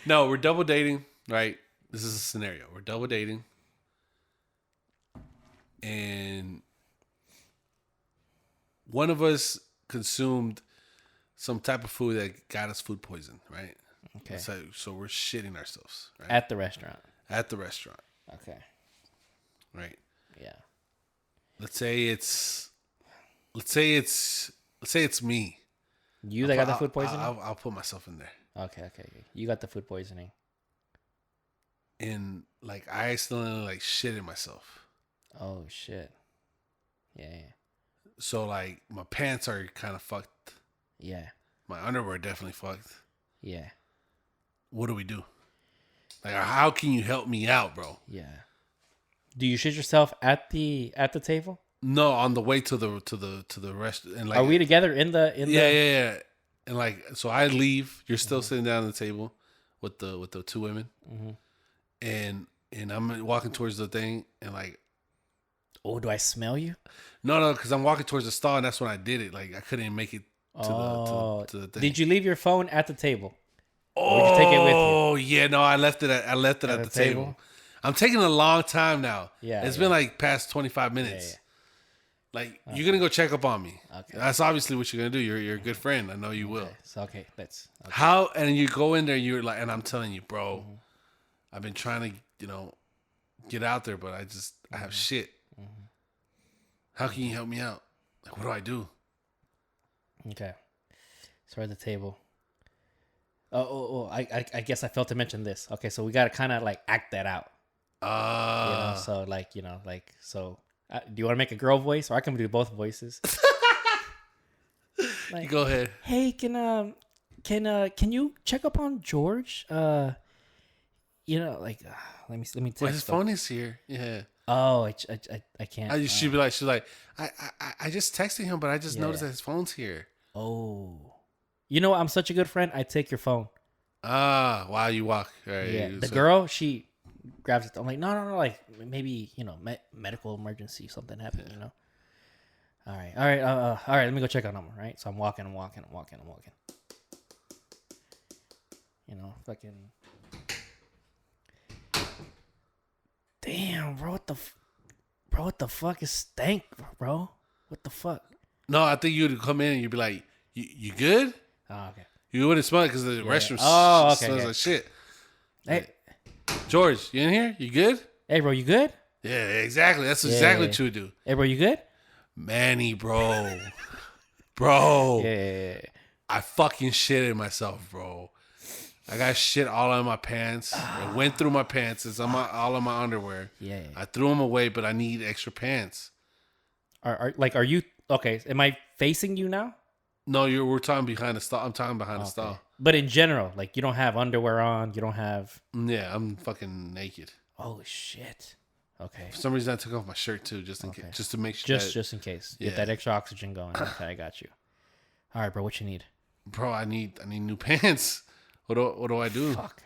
No, we're double dating, right? This is a scenario. We're double dating. And one of us consumed some type of food that got us food poison, right? Okay. So we're shitting ourselves, right? At the restaurant. At the restaurant, Okay. right? Yeah. Let's say it's me. You that got the food poisoning? I'll put myself in there. Okay. You got the food poisoning. And like I accidentally like shitted myself. Oh shit. Yeah. So like my pants are kind of fucked. Yeah. My underwear definitely fucked. Yeah. What do we do? Like, how can you help me out, bro? Yeah. Do you shit yourself at the table? No, on the way to the rest. And like, Are we together in the yeah. And like, so I leave. You're still sitting down at the table with the two women, and I'm walking towards the thing, and like, Oh, do I smell you? no, because I'm walking towards the stall, and that's when I did it. Like, I couldn't even make it to the thing. Did you leave your phone at the table? Or did you take it with you? Oh yeah, no, I left it at the table. I'm taking a long time now. Yeah, It's been like past 25 minutes. Yeah. Like, you're gonna go check up on me. Okay. That's obviously what you're gonna do. You're a good friend. I know you will. Okay, let's. Okay. How, and you go in there, you're like, and I'm telling you, bro, Mm-hmm. I've been trying to, get out there, but I Mm-hmm. have shit. How can you help me out? Like, what do I do? Okay. So we're at the table. I guess I failed to mention this. Okay, so we gotta kind of like act that out. So do you want to make a girl voice, or I can do both voices? You go ahead. Hey, can you check up on George? Let me text Well, his him. phone is here. Yeah. Oh, I can't. She'd be like, I just texted him, but I just noticed that his phone's here. Oh, you know what? I'm such a good friend. I take your phone. While you walk. Right. Yeah, the girl, she grabs it. I'm like, no, like maybe medical emergency, something happened. All right. Let me go check on him. Right. So I'm walking. Fucking. Damn, bro. What the fuck is stank, bro? What the fuck? No, I think you'd come in and you'd be like, you good? Oh, okay. You wouldn't smell it because the restroom Oh, okay, smells okay. like shit. Hey, George, you in here? You good? Hey, bro, you good? Yeah, exactly. That's exactly what you would do. Hey, bro, you good? Manny, bro. Bro. Yeah. I fucking shitted myself, bro. I got shit all on my pants. It went through my pants. It's on all of my underwear. Yeah. I threw them away, but I need extra pants. Are you okay? Am I facing you now? No, we're talking behind the stall. I'm talking behind the stall. But in general, like you don't have underwear on. You don't have. Yeah, I'm fucking naked. Oh shit. Okay. For some reason, I took off my shirt too, just in case, just to make sure. Just in case. Yeah. Get that extra oxygen going. Okay, I got you. All right, bro. What you need? Bro, I need new pants. What do I do? Fuck.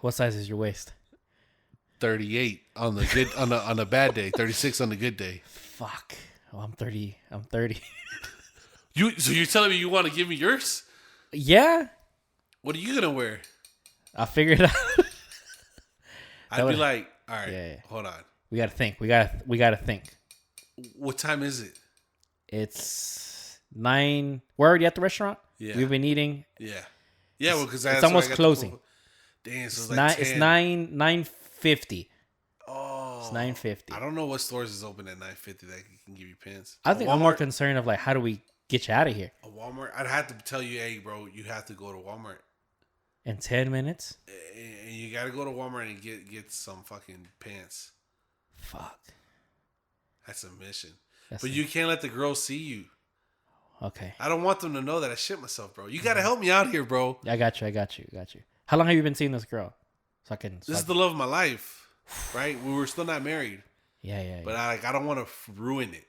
What size is your waist? 38 on the good on a bad day. 36 on the good day. Fuck. Oh, I'm 30. I'm 30. So you're telling me you want to give me yours? Yeah. What are you gonna wear? I figured it out. I'd be like, all right, Yeah. hold on. We gotta think. We gotta think. What time is it? It's 9. We're already at the restaurant. Yeah. We've been eating. Yeah, well, because It's almost closing. Damn, so It's like 10. It's 9:50. Oh, It's 9:50. I don't know what stores is open at 9:50 that can give you pants. I think I'm more concerned of like how do we get you out of here A Walmart. I'd have to tell you, hey, bro, you have to go to Walmart, in 10 minutes. and you got to go to Walmart and get some fucking pants. Fuck. That's a mission. That's But you can't let the girls see you. okay. I don't want them to know that I shit myself, bro. You got to help me out here, bro. I got you. How long have you been seeing this girl? So I can. This is the love of my life, right? We were still not married, Yeah. but I don't want to ruin it.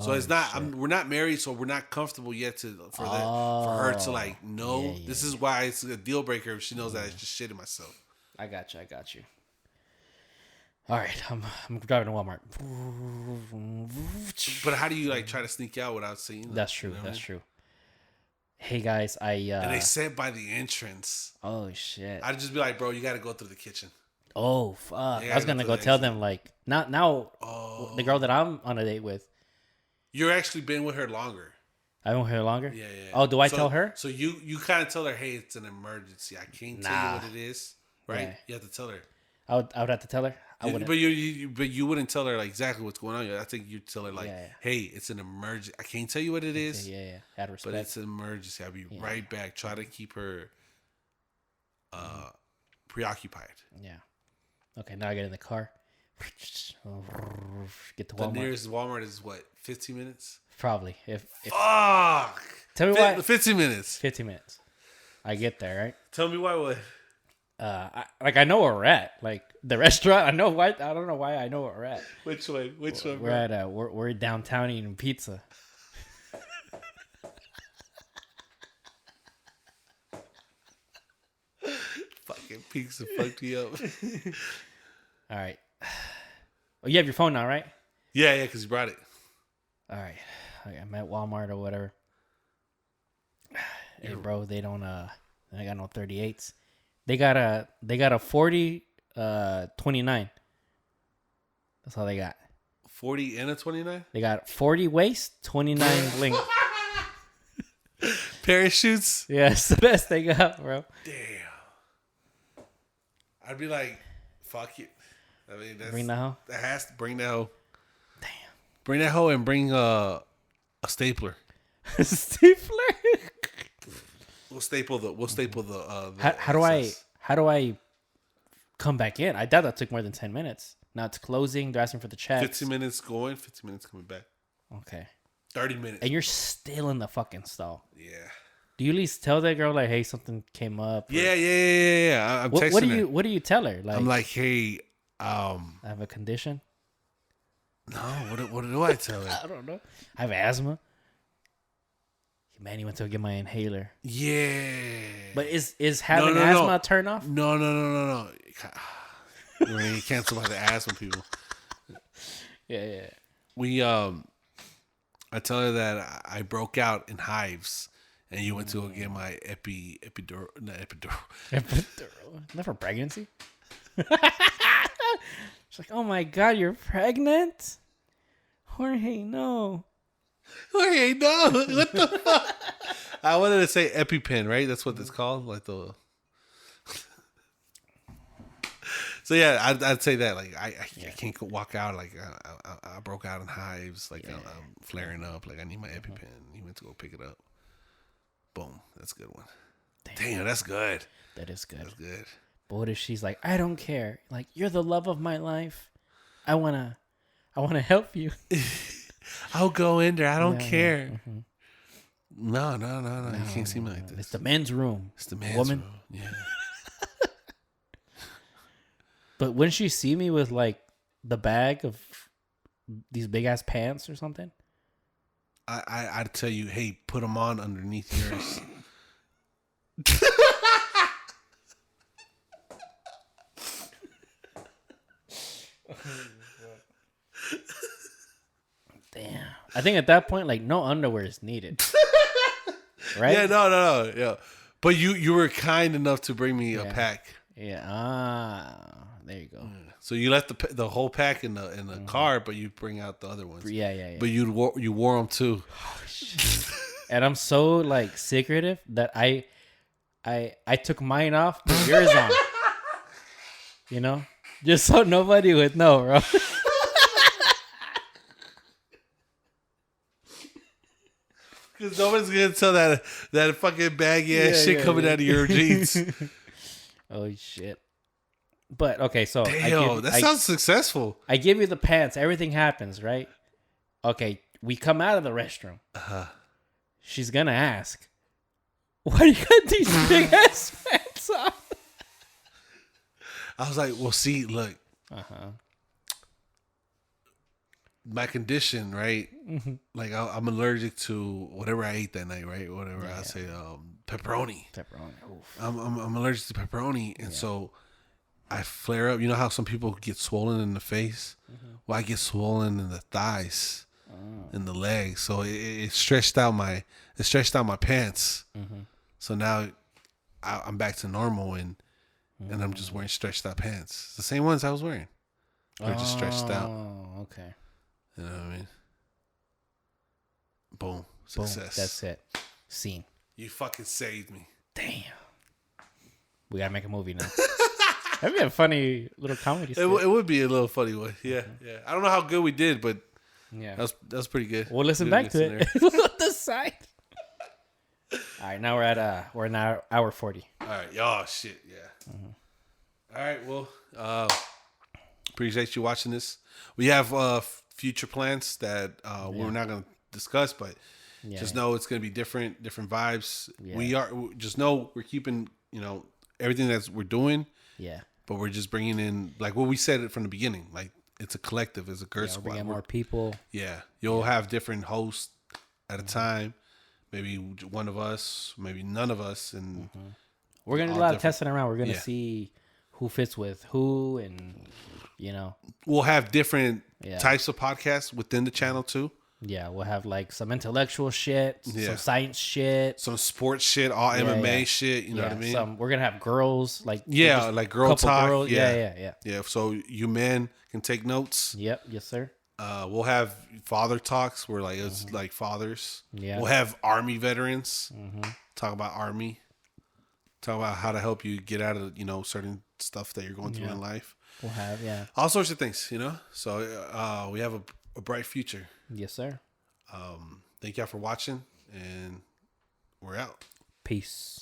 So Oh, it's not. shit. We're not married, so we're not comfortable yet for her to like know. Yeah. This is why it's a deal breaker if she knows that I just shitted myself. I got you. All right, I'm driving to Walmart. But how do you like try to sneak out without seeing them? That's true. You know what I That's mean? true. Hey guys, And they sit by the entrance. Oh shit. I'd just be like, bro, you got to go through the kitchen. Oh fuck. Yeah, I was go gonna to go the tell exit. them like now Oh, the girl that I'm on a date with. you're actually been with her longer. I won't hear longer. Yeah. Oh, do I So- tell her? So you kind of tell her, hey, it's an emergency. I can't tell Nah. you what it is, right? Yeah. You have to tell her. I would have to tell her. I wouldn't. But you wouldn't tell her like exactly what's going on. I think you'd tell her like, Yeah. hey, it's an emergency. I can't tell you what it is, Yeah. Out of respect. but it's an emergency. I'll be right back. Try to keep her preoccupied. Yeah. Okay, now I get in the car. Get to The Walmart. nearest Walmart is what, 15 minutes? Probably. If Fuck. tell me why 15 minutes. 15 minutes. I get there, right? Tell me why what? I know where we're at. Like the restaurant, I know why. I don't know why I know where we're at. Which one? Which one? We're bro? at we're downtown eating pizza. Fucking pizza fucked you up. All right. Oh, you have your phone now, right? Yeah, because you brought it. All right. Okay, I'm at Walmart or whatever. Hey, bro, they don't. They got no 38s. They got a 40, 29. That's all they got. 40 and a 29? They got 40 waist, 29 length. Parachutes? Yeah, it's the best they got, bro. Damn. I'd be like, fuck it. I mean, that's, Bring the hoe. that has to bring that hoe. Damn. Bring that hoe and bring a stapler. Stapler. We'll staple the. How do I come back in? I doubt that took more than 10 minutes. Now it's closing. They're asking for the check. 15 minutes going, 15 minutes coming back. Okay. 30 minutes. And you're still in the fucking stall. Yeah. Do you at least tell that girl like, hey, something came up? or- Yeah. I'm texting her. What do you tell her? Like, I'm like, hey, I have a condition. no, what do I tell her? I don't know. I have asthma. Man, he went to go get my inhaler. Yeah. But is having no, asthma no. a turn off? No. You can't talk about the asthma people. Yeah. I tell her that I broke out in hives, and you went to go get my epidural. Not for pregnancy. She's like, oh my god, you're pregnant? Jorge, no. Okay, no, what the fuck? I wanted to say EpiPen, right? That's what it's called, like the. So yeah, I'd say that like I can't go walk out like I broke out in hives like I'm flaring up like I need my EpiPen. He went to go pick it up. Boom, that's a good one. Damn, that's good. That is good. That's good. But what if she's like, I don't care. Like, you're the love of my life. I wanna help you. I'll go in there. I don't Yeah, care. Mm-hmm. No. You can't see me like this. It's the men's room. It's the man's woman. room. Yeah. But wouldn't she see me with like the bag of these big ass pants or something? I'd tell you, hey, put them on underneath yours. Damn. I think at that point, like, no underwear is needed. Right? Yeah, no. Yeah. But you were kind enough to bring me a pack. Yeah. There you go. So you left the whole pack in the car, but you bring out the other ones. Yeah. But you wore them too. And I'm so like secretive that I took mine off, put yours on. You know, just so nobody would know, bro. Because nobody's gonna tell that fucking baggy ass shit coming out of your jeans. Oh shit! But okay, so Damn, that sounds successful. I give you the pants. Everything happens, right? Okay, we come out of the restroom. She's gonna ask, "Why do you got these big ass pants on?" I was like, "Well, see, look, my condition, right? Mm-hmm. Like I'm allergic to whatever I ate that night, right? Whatever I say, pepperoni. Oof. I'm allergic to pepperoni, and so I flare up. You know how some people get swollen in the face? Well, I get swollen in the thighs, in the legs. So it stretched out my pants. So now I'm back to normal, and I'm just wearing stretched out pants, the same ones I was wearing, or just stretched out. Oh, okay. You know what I mean? Boom. Success. Boom. That's it. Scene. You fucking saved me. Damn. We gotta make a movie now. That'd be a funny little comedy. It would be a little funny one. Yeah. I don't know how good we did, but Yeah. that was pretty good. We'll listen back to it. We'll decide. All right, now we're in hour 40. All right, y'all. Shit, yeah. All right, well, appreciate you watching this. We have future plans that we're not gonna discuss, but just know it's gonna be different vibes. Yeah. Just know we're keeping everything we're doing. Yeah. But we're just bringing in, like what we said from the beginning, like it's a collective, it's a girl squad. Bringing more people. Yeah, you'll have different hosts at a time. Maybe one of us, maybe none of us, and we're gonna do a lot of testing around. We're gonna see who fits with who, and we'll have different types of podcasts within the channel too. Yeah, we'll have like some intellectual shit, some science shit, some sports shit, all MMA shit. You know what I mean? We're gonna have girls like like girl talk. Girls. Yeah. So you men can take notes. Yep. Yes, sir. We'll have father talks where like it's like fathers. Yeah. We'll have army veterans. Talk about army. Talk about how to help you get out of certain stuff that you're going through in life. We'll have all sorts of things. So we have a bright future. Yes, sir. Thank y'all for watching, and we're out. Peace.